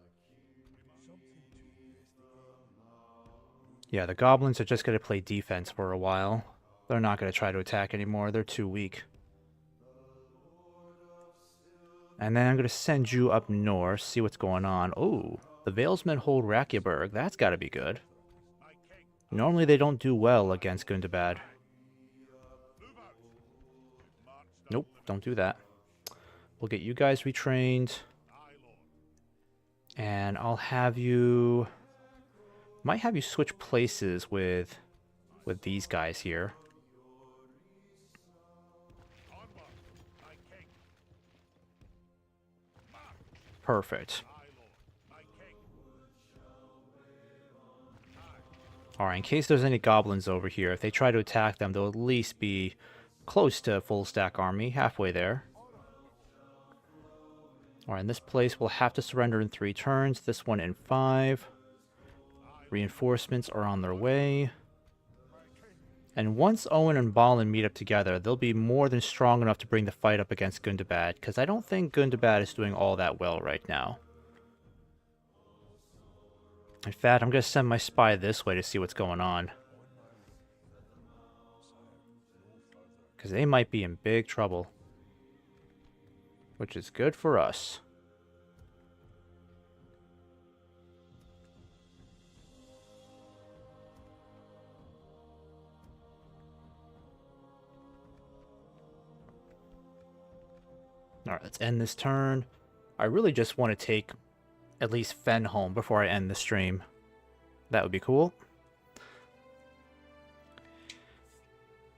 Yeah, the goblins are just going to play defense for a while. They're not going to try to attack anymore. They're too weak. And then I'm going to send you up north, see what's going on. Oh, the Valesmen hold Rakyaberg. That's got to be good. Normally they don't do well against Gundabad. Nope, don't do that. We'll get you guys retrained. And I'll have you... Might have you switch places with these guys here. Perfect. Alright, in case there's any goblins over here, if they try to attack them, they'll at least be close to full stack army, halfway there. Alright, in this place we'll have to surrender in 3 turns, this one in 5. Reinforcements are on their way. And once Owen and Balin meet up together, they'll be more than strong enough to bring the fight up against Gundabad, because I don't think Gundabad is doing all that well right now. In fact, I'm going to send my spy this way to see what's going on. Because they might be in big trouble. Which is good for us. Alright, let's end this turn. I really just want to take at least Fenholm before I end the stream. That would be cool.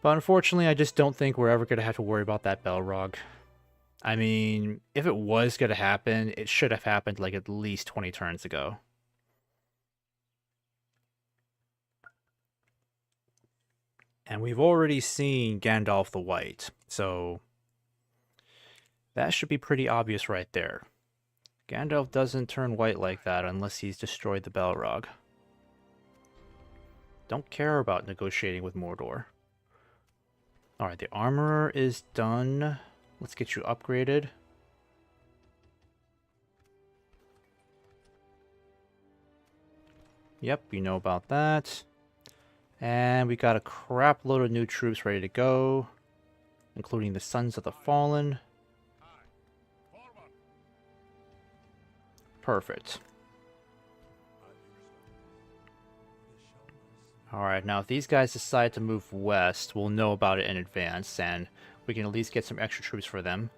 But unfortunately, I just don't think we're ever going to have to worry about that Belrog. I mean, if it was going to happen, it should have happened like at least 20 turns ago. And we've already seen Gandalf the White, so that should be pretty obvious right there. Gandalf doesn't turn white like that unless he's destroyed the Balrog. Don't care about negotiating with Mordor. Alright, the armorer is done. Let's get you upgraded. Yep, you know about that. And we got a crap load of new troops ready to go, including the Sons of the Fallen. Perfect. Alright, now if these guys decide to move west, we'll know about it in advance, and we can at least get some extra troops for them.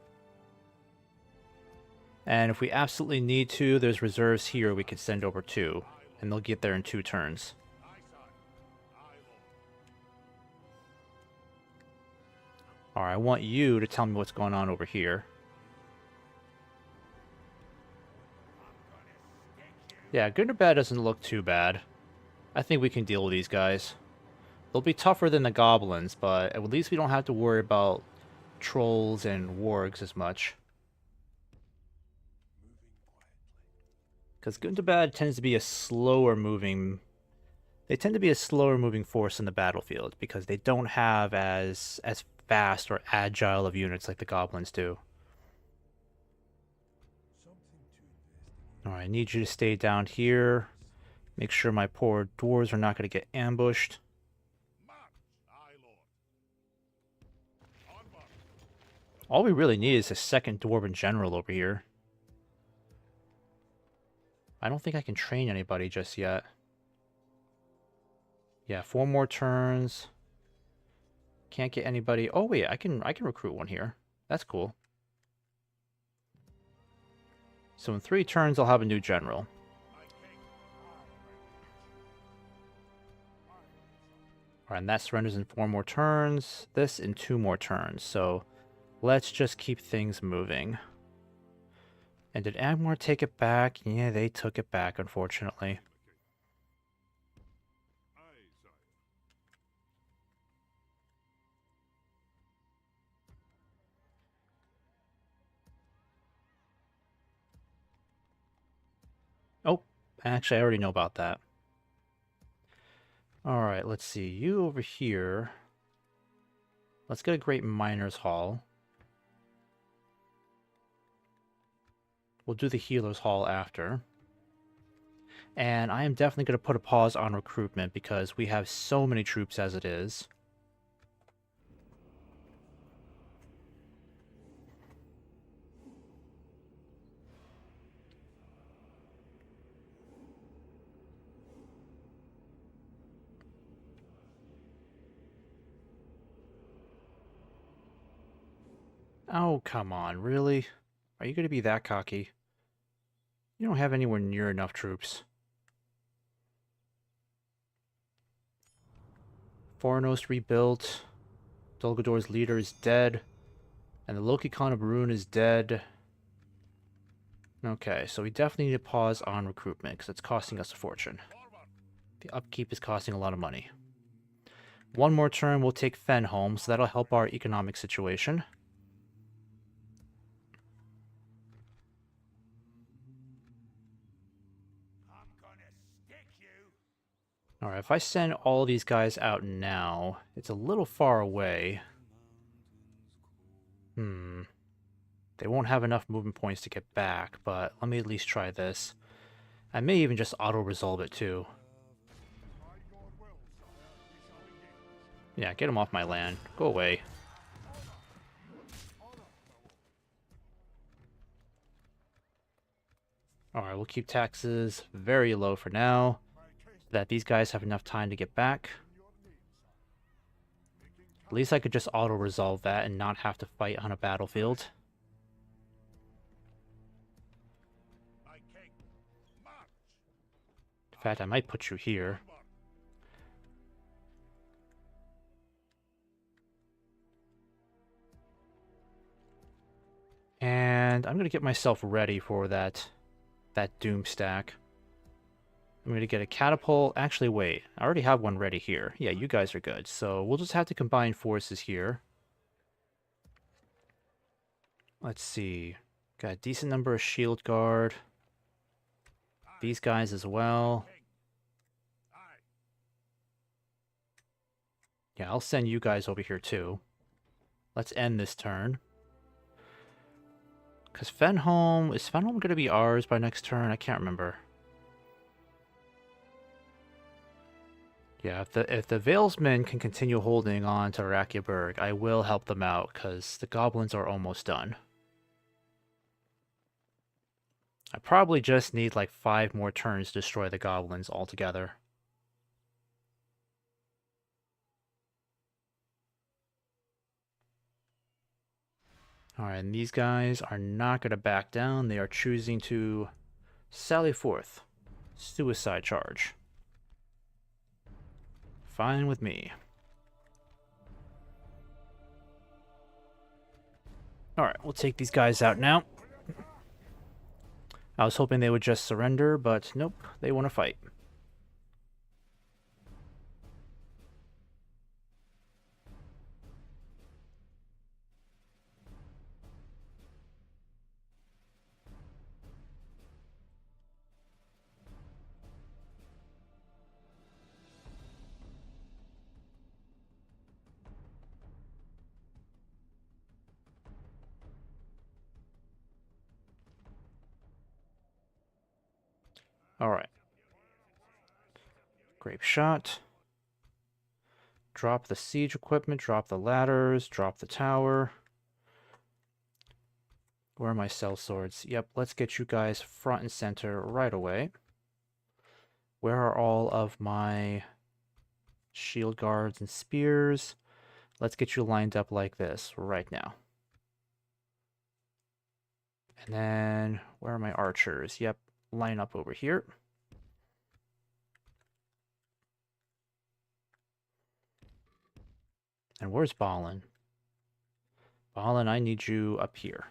And if we absolutely need to, there's reserves here we can send over too, and they'll get there in 2 turns. Alright, I want you to tell me what's going on over here. Yeah, good or bad doesn't look too bad. I think we can deal with these guys. They'll be tougher than the goblins, but at least we don't have to worry about trolls and wargs as much. Because good to bad tends to be a slower moving. They tend to be a slower moving force in the battlefield because they don't have as fast or agile of units like the goblins do. Alright, I need you to stay down here. Make sure my poor dwarves are not going to get ambushed. All we really need is a second dwarven general over here. I don't think I can train anybody just yet. Yeah, 4 more turns. Can't get anybody. Oh wait, I can recruit one here. That's cool. So in 3 turns, I'll have a new general. Alright, and that surrenders in 4 more turns. This in 2 more turns. So let's just keep things moving. And did Agmar take it back? Yeah, they took it back, unfortunately. Oh, actually, I already know about that. Alright, let's see. You over here. Let's get a great miners hall. We'll do the healer's hall after. And I am definitely going to put a pause on recruitment because we have so many troops as it is. Oh, come on, really? Are you going to be that cocky? You don't have anywhere near enough troops. Fornos rebuilt. Dulgador's leader is dead. And the Loki Khan of Barun is dead. Okay, so we definitely need to pause on recruitment because it's costing us a fortune. The upkeep is costing a lot of money. 1 more turn, we'll take Fen home, so that'll help our economic situation. Alright, if I send all these guys out now, it's a little far away. They won't have enough movement points to get back, but let me at least try this. I may even just auto-resolve it too. Yeah, get them off my land. Go away. Alright, we'll keep taxes very low for now, so that these guys have enough time to get back. At least I could just auto-resolve that and not have to fight on a battlefield. In fact, I might put you here. And I'm going to get myself ready for that doom stack. I'm going to get a catapult. Actually, wait. I already have one ready here. Yeah, you guys are good. So we'll just have to combine forces here. Let's see. Got a decent number of shield guard. These guys as well. Yeah, I'll send you guys over here too. Let's end this turn. Because Fenholm... Is Fenholm going to be ours by next turn? I can't remember. Yeah, if the Valesmen can continue holding on to Rakiaburg, I will help them out, because the goblins are almost done. I probably just need like 5 more turns to destroy the goblins altogether. Alright, and these guys are not going to back down. They are choosing to sally forth. Suicide charge. Fine with me. Alright, we'll take these guys out now. I was hoping they would just surrender, but nope, they want to fight. Alright. Grape shot. Drop the siege equipment, drop the ladders, drop the tower. Where are my cell swords? Yep, let's get you guys front and center right away. Where are all of my shield guards and spears? Let's get you lined up like this right now. And then, where are my archers? Yep, line up over here. And where's Balin? Balin, I need you up here.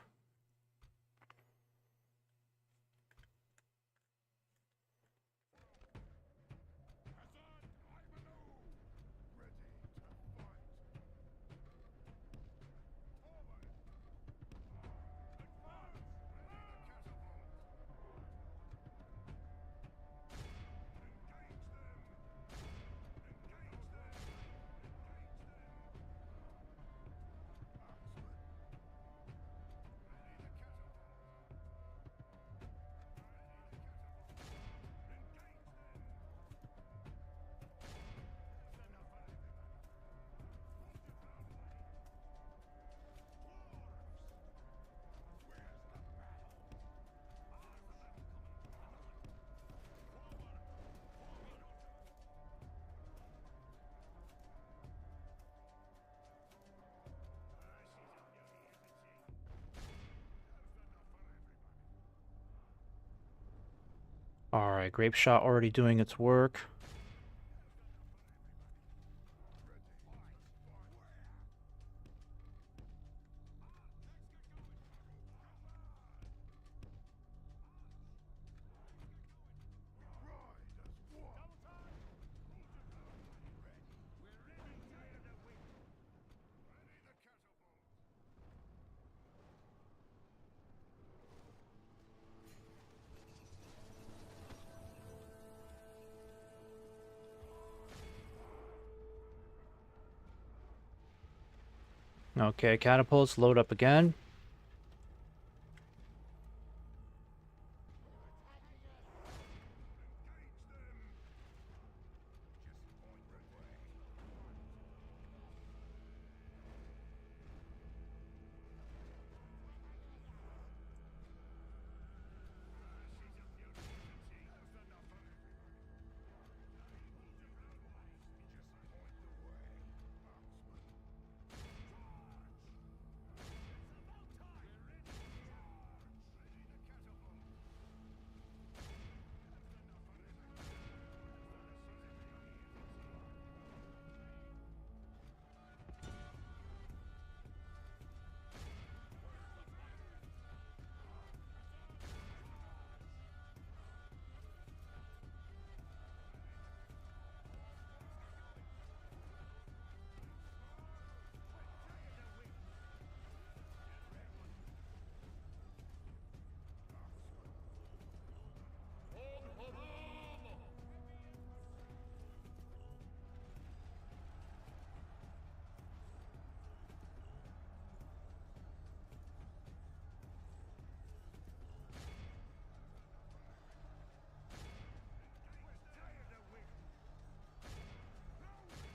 Alright, grape shot already doing its work. Okay, catapults load up again.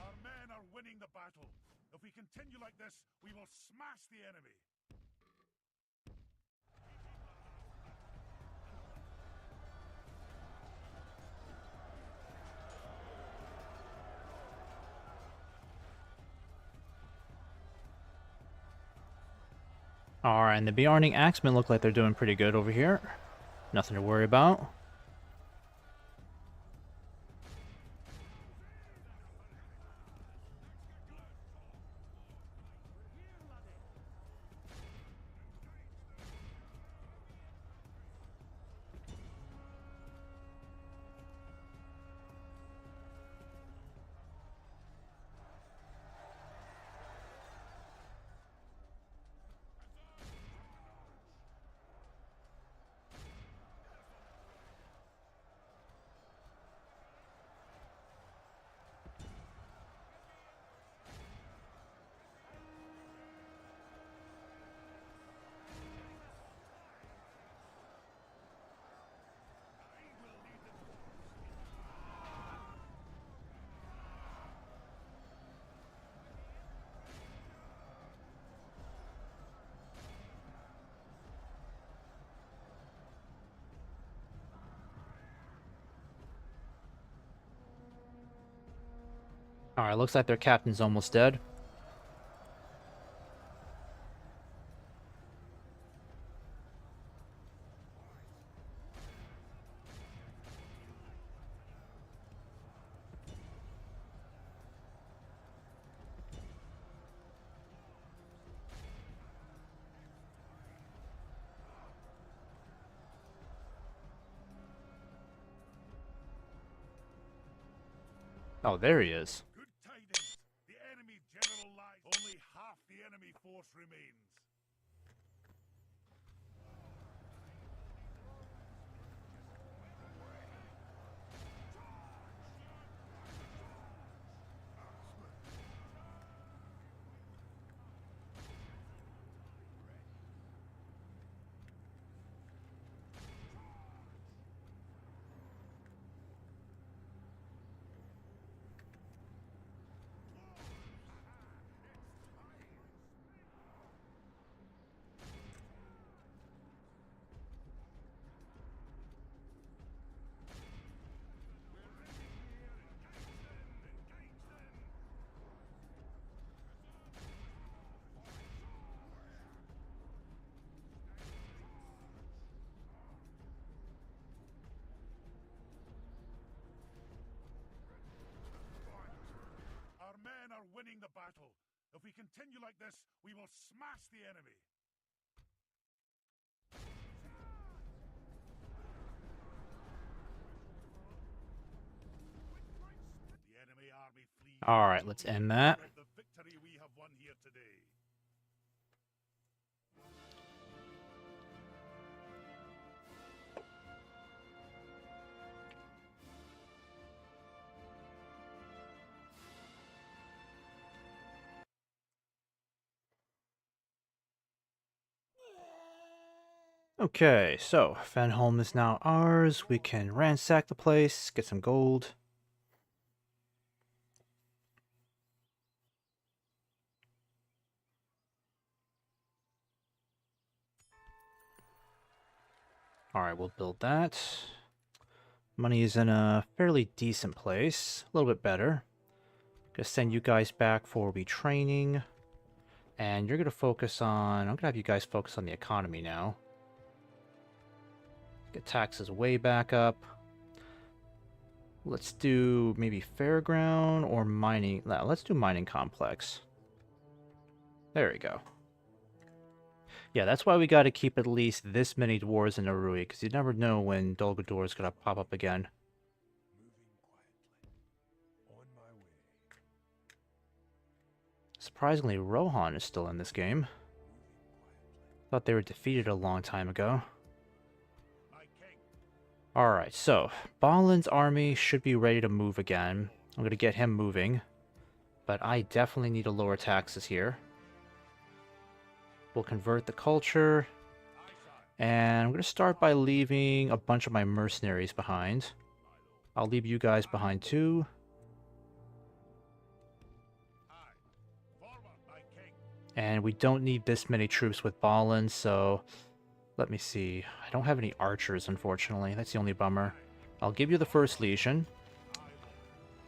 Our men are winning the battle. If we continue like this, we will smash the enemy. Alright, and the Bjarning Axemen look like they're doing pretty good over here. Nothing to worry about. Alright, looks like their captain's almost dead. Oh, there he is. Good tidings. The enemy general lies. Only half the enemy force remains. Our men are winning the battle. If we continue like this, we will smash the enemy. The enemy army flees. Alright, let's end that. The victory we have won here today. Okay, so Fenholm is now ours. We can ransack the place, get some gold. Alright, we'll build that. Money is in a fairly decent place. A little bit better. Gonna send you guys back for retraining. And you're gonna focus on... I'm gonna have you guys focus on the economy now. Get taxes way back up. Let's do maybe fairground or mining. No, let's do mining complex. There we go. Yeah, that's why we got to keep at least this many dwarves in Arui, because you never know when Dolgador is going to pop up again. Surprisingly, Rohan is still in this game. Thought they were defeated a long time ago. Alright, so Balin's army should be ready to move again. I'm going to get him moving. But I definitely need to lower taxes here. We'll convert the culture. And I'm going to start by leaving a bunch of my mercenaries behind. I'll leave you guys behind too. And we don't need this many troops with Balin, so... Let me see. I don't have any archers, unfortunately. That's the only bummer. I'll give you the First Legion.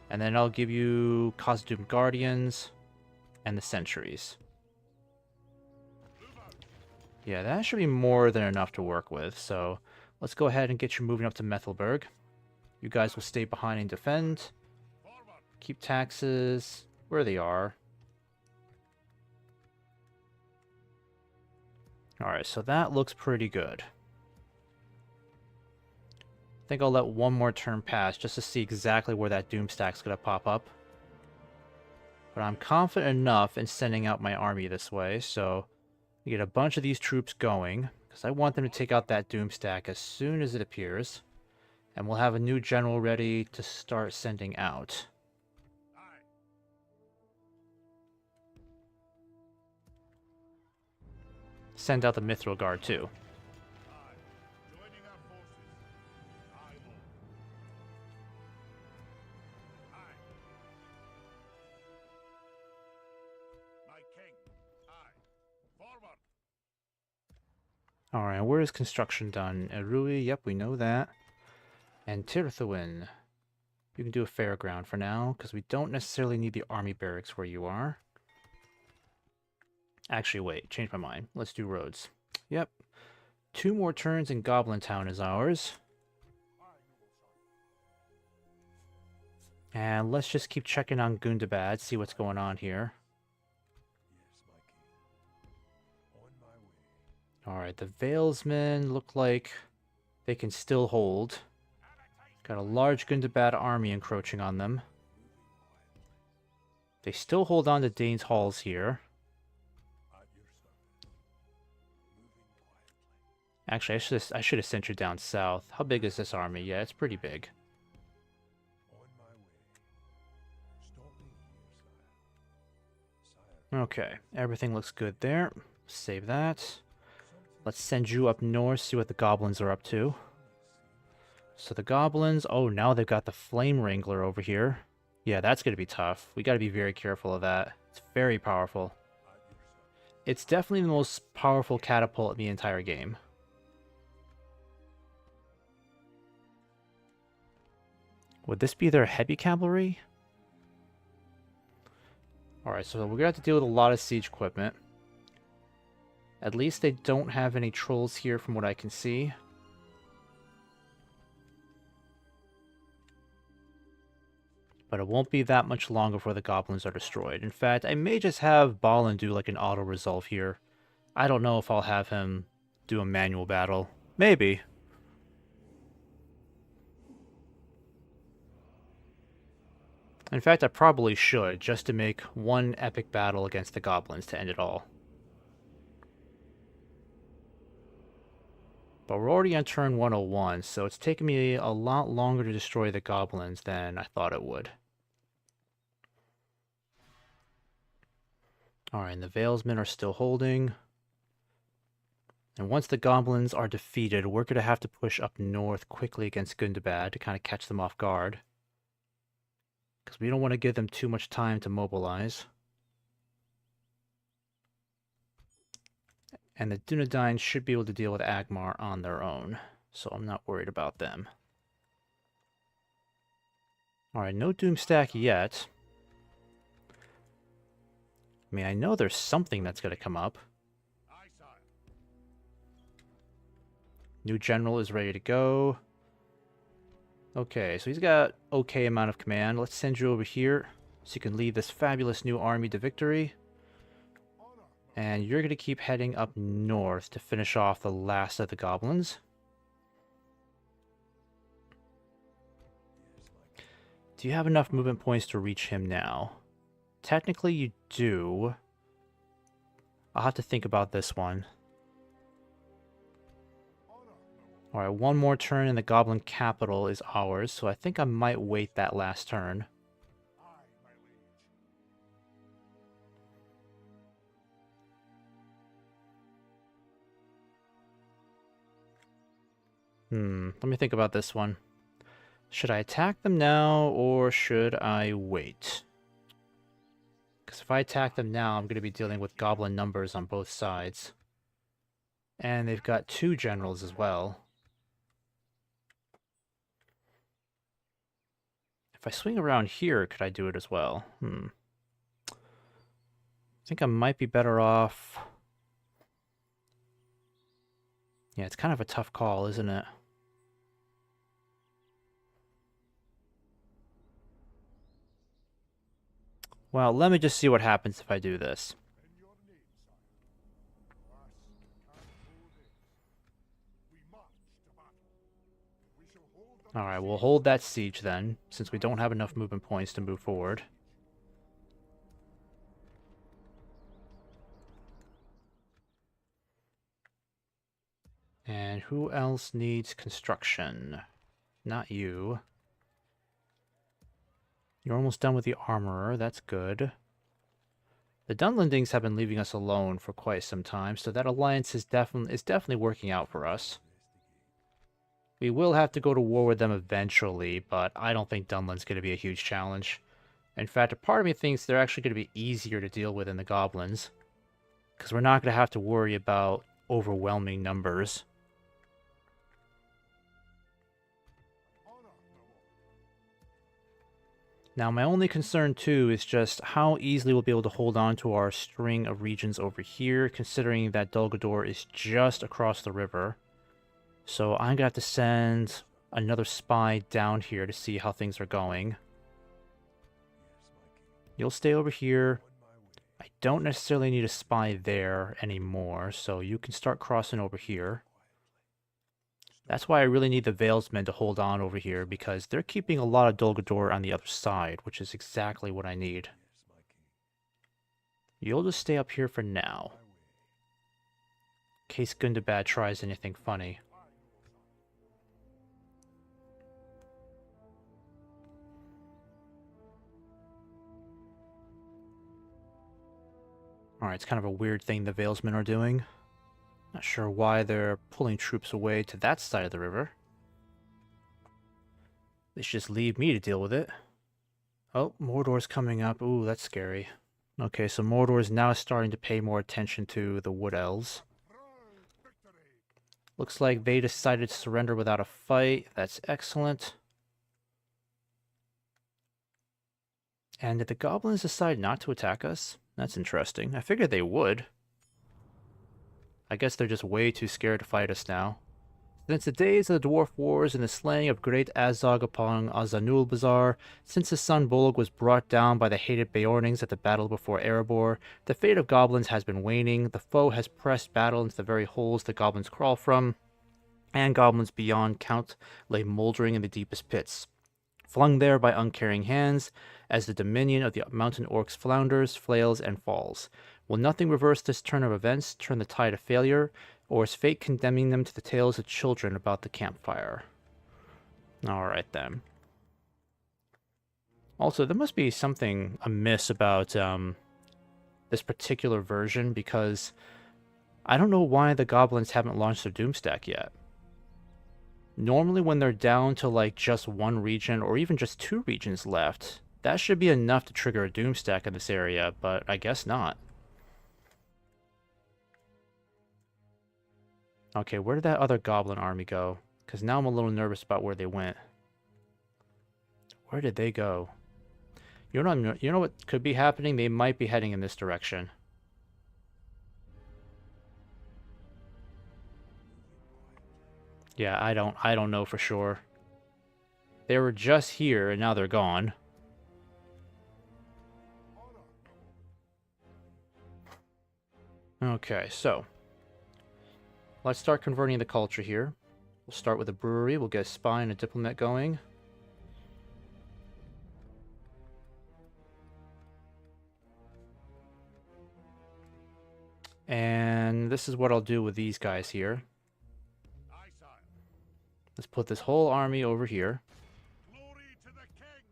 And then I'll give you Khazâd Guardians and the Sentries. Yeah, that should be more than enough to work with, so let's go ahead and get you moving up to Methelburg. You guys will stay behind and defend. Keep taxes where they are. Alright, so that looks pretty good. I think I'll let one more turn pass just to see exactly where that Doomstack's going to pop up. But I'm confident enough in sending out my army this way, so I get a bunch of these troops going, because I want them to take out that Doomstack as soon as it appears. And we'll have a new general ready to start sending out. Send out the Mithril Guard too. Alright, where is construction done? Erui, yep, we know that. And Tirthuin. You can do a fairground for now, because we don't necessarily need the army barracks where you are. Actually, wait, change my mind. Let's do roads. Yep. 2 more turns and Goblin Town is ours. And let's just keep checking on Gundabad, see what's going on here. Alright, the Valesmen look like they can still hold. Got a large Gundabad army encroaching on them. They still hold on to Dane's Halls here. Actually, I should have sent you down south. How big is this army? Yeah, it's pretty big. Okay, everything looks good there. Save that. Let's send you up north, see what the goblins are up to. So the goblins... Oh, now they've got the Flame Wrangler over here. Yeah, that's going to be tough. We got to be very careful of that. It's very powerful. It's definitely the most powerful catapult in the entire game. Would this be their heavy cavalry? Alright, so we're going to have to deal with a lot of siege equipment. At least they don't have any trolls here from what I can see. But it won't be that much longer before the goblins are destroyed. In fact, I may just have Balin do like an auto-resolve here. I don't know if I'll have him do a manual battle. Maybe. In fact, I probably should, just to make one epic battle against the goblins to end it all. But we're already on turn 101, so it's taken me a lot longer to destroy the goblins than I thought it would. Alright, and the Valesmen are still holding. And once the goblins are defeated, we're going to have to push up north quickly against Gundabad to kind of catch them off guard. Because we don't want to give them too much time to mobilize. And the Dunedain should be able to deal with Agmar on their own, so I'm not worried about them. Alright, no Doomstack yet. I mean, I know there's something that's going to come up. New general is ready to go. Okay, so he's got okay amount of command. Let's send you over here so you can lead this fabulous new army to victory. And you're going to keep heading up north to finish off the last of the goblins. Do you have enough movement points to reach him now? Technically you do. I'll have to think about this one. Alright, one more turn and the goblin capital is ours, so I think I might wait that last turn. Let me think about this one. Should I attack them now, or should I wait? Because if I attack them now, I'm going to be dealing with goblin numbers on both sides. And they've got 2 generals as well. If I swing around here, could I do it as well? I think I might be better off... Yeah, it's kind of a tough call, isn't it? Well, let me just see what happens if I do this. Alright, we'll hold that siege then, since we don't have enough movement points to move forward. And who else needs construction? Not you. You're almost done with the armorer, that's good. The Dunlendings have been leaving us alone for quite some time, so that alliance is definitely working out for us. We will have to go to war with them eventually, but I don't think Dunland's going to be a huge challenge. In fact, a part of me thinks they're actually going to be easier to deal with than the goblins. Because we're not going to have to worry about overwhelming numbers. Now, my only concern, too, is just how easily we'll be able to hold on to our string of regions over here, considering that Dol Guldur is just across the river. So I'm going to have to send another spy down here to see how things are going. You'll stay over here. I don't necessarily need a spy there anymore, so you can start crossing over here. That's why I really need the Valesmen to hold on over here, because they're keeping a lot of Dol Guldur on the other side, which is exactly what I need. You'll just stay up here for now, in case Gundabad tries anything funny. Alright, it's kind of a weird thing the Valesmen are doing. Not sure why they're pulling troops away to that side of the river. They should just leave me to deal with it. Oh, Mordor's coming up. Ooh, that's scary. Okay, so Mordor is now starting to pay more attention to the Wood Elves. Looks like they decided to surrender without a fight. That's excellent. And did the Goblins decide not to attack us? That's interesting. I figured they would. I guess they're just way too scared to fight us now. Since the days of the Dwarf Wars and the slaying of great Azog upon Azanulbazar, since his son Bolg was brought down by the hated Beornings at the battle before Erebor, the fate of goblins has been waning, the foe has pressed battle into the very holes the goblins crawl from, and goblins beyond count lay mouldering in the deepest pits, flung there by uncaring hands, as the dominion of the mountain orcs flounders, flails, and falls. Will nothing reverse this turn of events, turn the tide of failure, or is fate condemning them to the tales of children about the campfire? Alright then. Also, there must be something amiss about this particular version, because I don't know why the goblins haven't launched their Doomstack yet. Normally when they're down to like just one region, or even just 2 regions left, that should be enough to trigger a Doomstack in this area, but I guess not. Okay, where did that other goblin army go? Because now I'm a little nervous about where they went. Where did they go? You know what could be happening? They might be heading in this direction. Yeah, I don't know for sure. They were just here and now they're gone. Okay, so let's start converting the culture here. We'll start with a brewery. We'll get a spy and a diplomat going. And this is what I'll do with these guys here. Let's put this whole army over here. Glory to the king!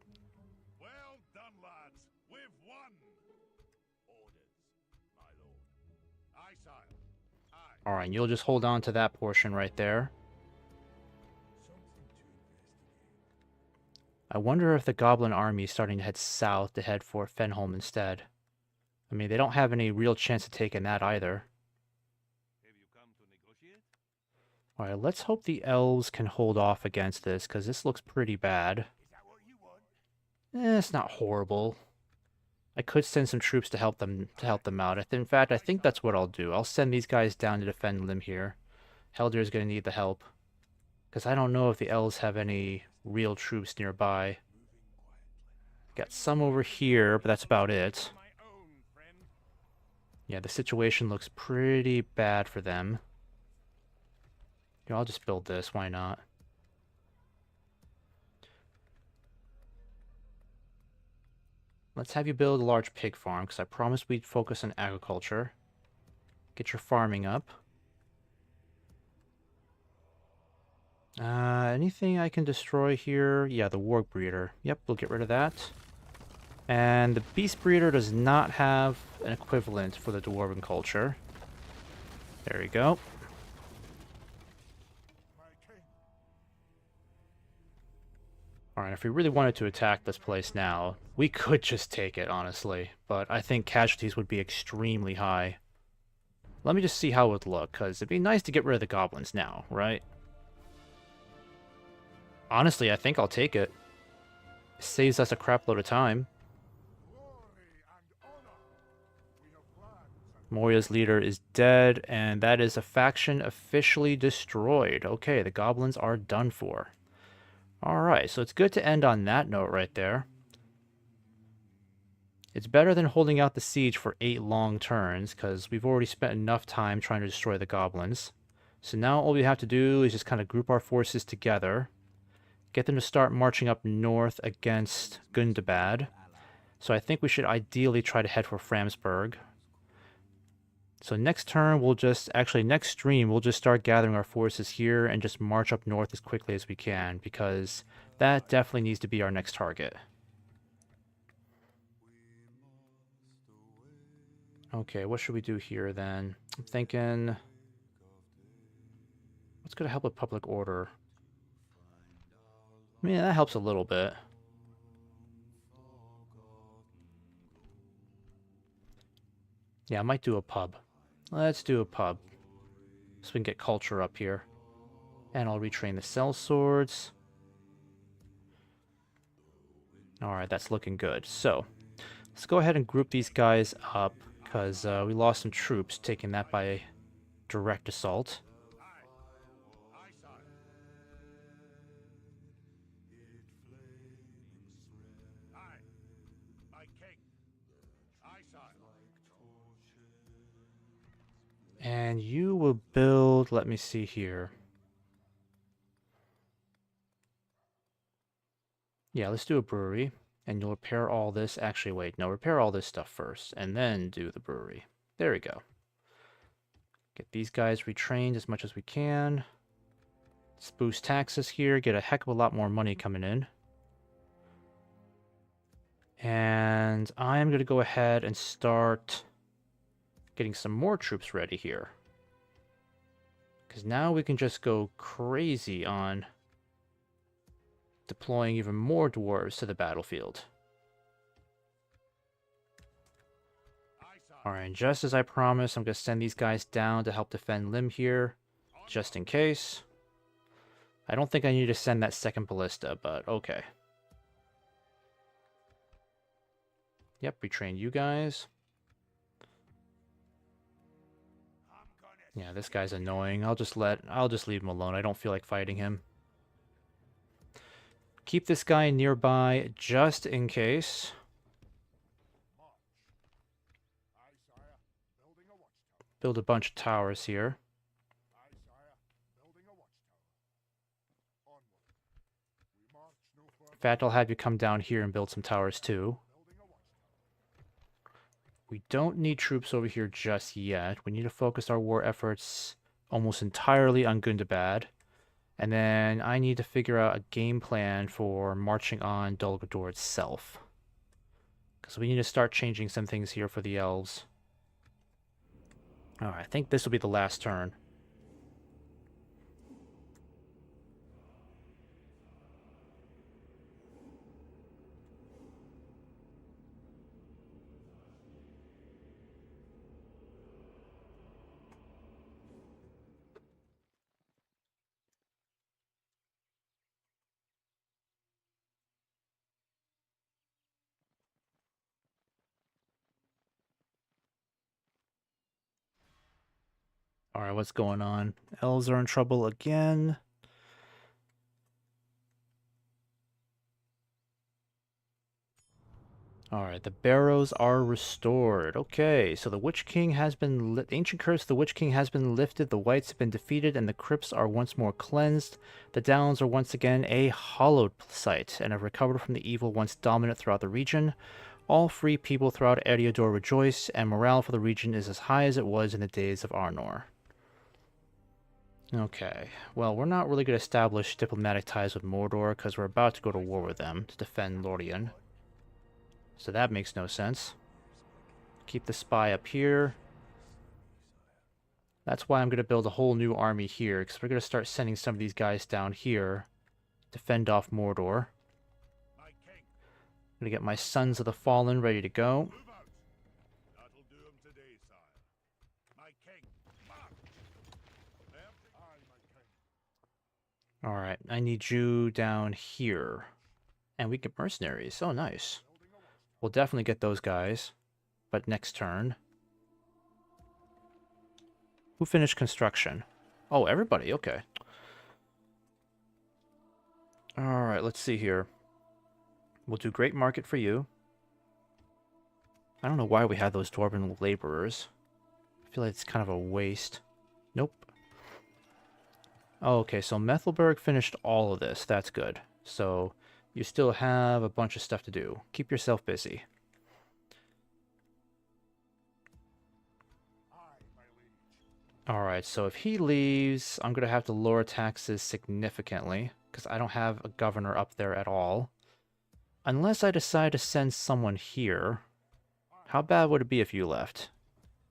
Well done, lads. We've won. Orders, my lord. Aye, sire. Aye. Alright, you'll just hold on to that portion right there. I wonder if the goblin army is starting to head south to head for Fenholm instead. I mean, they don't have any real chance of taking that either. Have you come to negotiate? Alright, let's hope the elves can hold off against this, because this looks pretty bad. Is that what you want? It's not horrible. I could send some troops to help them out. In fact, I think that's what I'll do. I'll send these guys down to defend Lim here. Heldir's gonna need the help. Because I don't know if the elves have any real troops nearby. Got some over here, but that's about it. My own friend. Yeah, the situation looks pretty bad for them. Here, I'll just build this, why not? Let's have you build a large pig farm, because I promised we'd focus on agriculture. Get your farming up. Anything I can destroy here? Yeah, the warg breeder. Yep, we'll get rid of that. And the beast breeder does not have an equivalent for the dwarven culture. There we go. My king. Alright, if we really wanted to attack this place now, we could just take it, honestly. But I think casualties would be extremely high. Let me just see how it would look, because it'd be nice to get rid of the goblins now, right? Honestly, I think I'll take it. Saves us a crap load of time. Glory and honor. We have plans and Moria's leader is dead, and that is a faction officially destroyed. Okay, the goblins are done for. Alright, so it's good to end on that note right there. It's better than holding out the siege for 8 long turns, because we've already spent enough time trying to destroy the goblins. So now all we have to do is just kind of group our forces together, get them to start marching up north against Gundabad. So I think we should ideally try to head for Framsburg. So next turn, next stream, we'll just start gathering our forces here and just march up north as quickly as we can, because that definitely needs to be our next target. Okay, what should we do here then? I'm thinking, what's going to help with public order? I mean, that helps a little bit. Yeah, I might do a pub. Let's do a pub, so we can get culture up here. And I'll retrain the sellswords. Alright, that's looking good. So, let's go ahead and group these guys up, because we lost some troops taking that by direct assault. aye, sire. Aye, my king. Aye, sire. And you will build, let me see here. Yeah, let's do a brewery. And you'll repair all this. Actually, wait, no, repair all this stuff first, and then do the brewery. There we go. Get these guys retrained as much as we can. Let's boost taxes here, get a heck of a lot more money coming in. And I'm going to go ahead and start getting some more troops ready here. Because now we can just go crazy on deploying even more dwarves to the battlefield. Aye, sire. Alright, just as I promised, I'm going to send these guys down to help defend Lim here, just in case. I don't think I need to send that second ballista, but okay. Yep, retrain you guys. Yeah, this guy's annoying. I'll just leave him alone. I don't feel like fighting him. Keep this guy nearby just in case. March. Aye, sire. Building a watchtower. Build a bunch of towers here. Aye, sire. Building a watchtower. Onward. We march no further. In fact, I'll have you come down here and build some towers too. Building a watchtower. We don't need troops over here just yet. We need to focus our war efforts almost entirely on Gundabad. And then I need to figure out a game plan for marching on Dol Guldur itself. Because we need to start changing some things here for the elves. Alright, I think this will be the last turn. Alright, what's going on? Elves are in trouble again. Alright, the barrows are restored. Okay, so the Witch King has been... The ancient curse of the Witch King has been lifted, the whites have been defeated, and the crypts are once more cleansed. The downs are once again a hallowed site, and have recovered from the evil once dominant throughout the region. All free people throughout Eriador rejoice, and morale for the region is as high as it was in the days of Arnor. Okay, well, we're not really going to establish diplomatic ties with Mordor, because we're about to go to war with them to defend Lorien. So that makes no sense. Keep the spy up here. That's why I'm going to build a whole new army here, because we're going to start sending some of these guys down here to fend off Mordor. My king. I'm going to get my Sons of the Fallen ready to go. Move out. That'll do him today, sire. My king. March. Left. Aye, my king. Alright, I need you down here. And we get mercenaries. Oh, nice. We'll definitely get those guys. But next turn. Who finished construction? Oh, everybody. Okay. Alright, let's see here. We'll do Great Market for you. I don't know why we have those Dwarven laborers. I feel like it's kind of a waste. Nope. Oh, okay, so Methelberg finished all of this. That's good. So you still have a bunch of stuff to do. Keep yourself busy. Alright, so if he leaves, I'm going to have to lower taxes significantly, because I don't have a governor up there at all. Unless I decide to send someone here. How bad would it be if you left?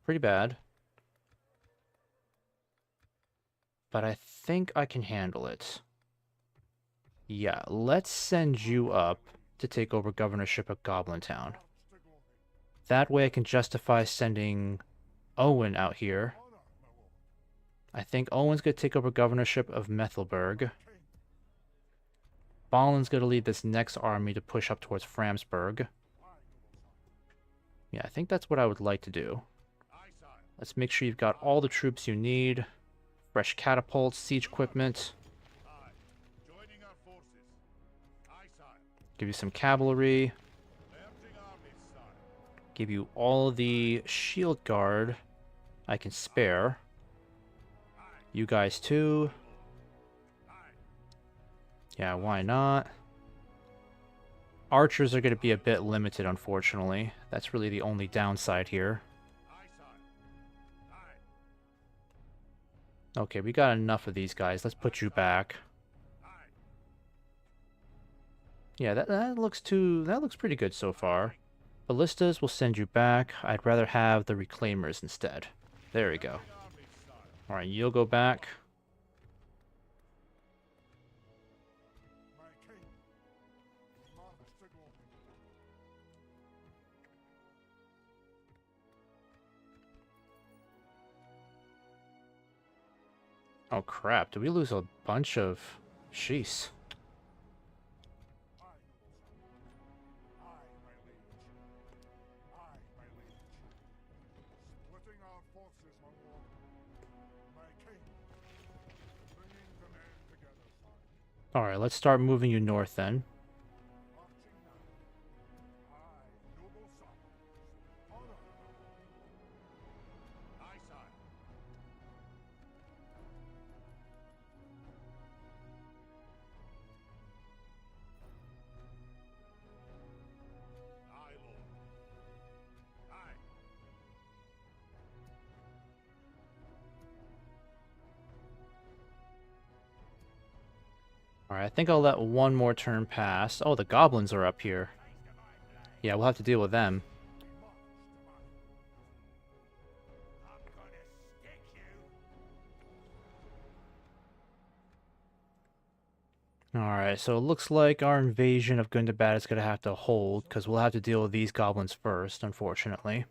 Pretty bad. But I think I can handle it. Yeah, let's send you up to take over governorship of Goblin Town. That way I can justify sending Owen out here. I think Owen's going to take over governorship of Methelberg. Balin's going to lead this next army to push up towards Framsburg. Yeah, I think that's what I would like to do. Let's make sure you've got all the troops you need. Fresh catapults, siege equipment. Give you some cavalry. Give you all the shield guard I can spare. You guys too. Yeah, why not? Archers are going to be a bit limited, unfortunately. That's really the only downside here. Okay, we got enough of these guys. Let's put you back. Yeah, that looks pretty good so far. Ballistas will send you back. I'd rather have the Reclaimers instead. There we go. Alright, you'll go back. Oh crap, did we lose a bunch of... Jeez. Alright, let's start moving you north then. Alright, I think I'll let one more turn pass. Oh, the goblins are up here. Yeah, we'll have to deal with them. Alright, so it looks like our invasion of Gundabad is going to have to hold, because we'll have to deal with these goblins first, unfortunately.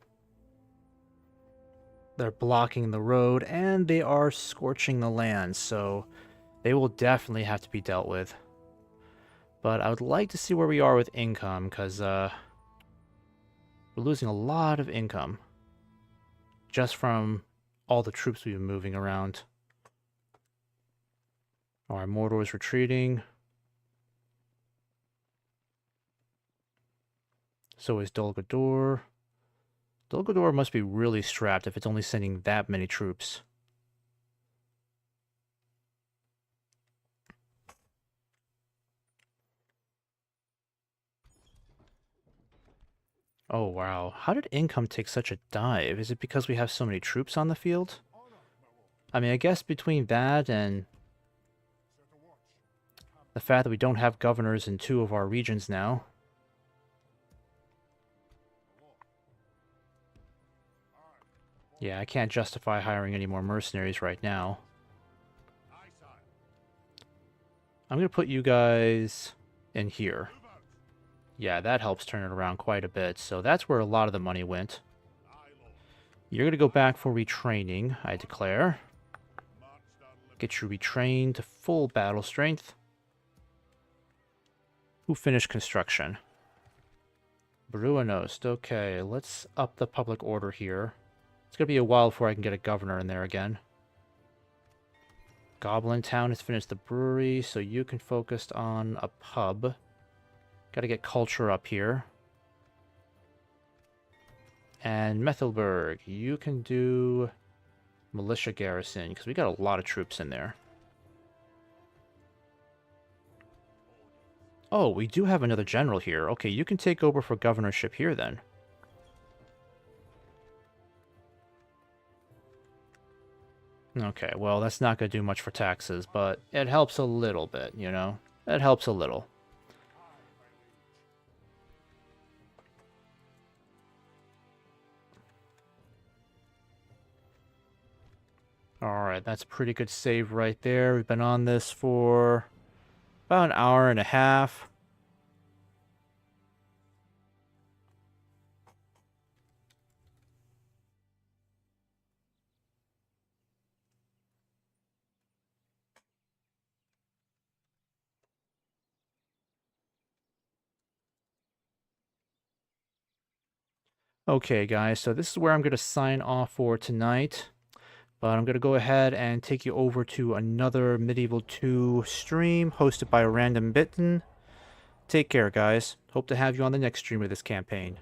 They're blocking the road, and they are scorching the land, so they will definitely have to be dealt with. But I would like to see where we are with income, because we're losing a lot of income. Just from all the troops we've been moving around. Alright, Mordor is retreating. So is Dol Guldur. Dol Guldur must be really strapped if it's only sending that many troops. Oh wow, how did income take such a dive? Is it because we have so many troops on the field? I mean, I guess between that and the fact that we don't have governors in 2 of our regions now. Yeah, I can't justify hiring any more mercenaries right now. I'm going to put you guys in here. Yeah, that helps turn it around quite a bit. So that's where a lot of the money went. You're going to go back for retraining, I declare. Get you retrained to full battle strength. Who finished construction? Bruanost. Okay, let's up the public order here. It's going to be a while before I can get a governor in there again. Goblin Town has finished the brewery, so you can focus on a pub. Got to get culture up here. And Methelburg, you can do militia garrison, because we got a lot of troops in there. Oh, we do have another general here. Okay, you can take over for governorship here then. Okay, well, that's not going to do much for taxes, but it helps a little bit, you know? It helps a little. Alright, that's a pretty good save right there. We've been on this for about an hour and a half. Okay, guys, so this is where I'm going to sign off for tonight. But I'm going to go ahead and take you over to another Medieval 2 stream hosted by Random Bitten. Take care, guys. Hope to have you on the next stream of this campaign.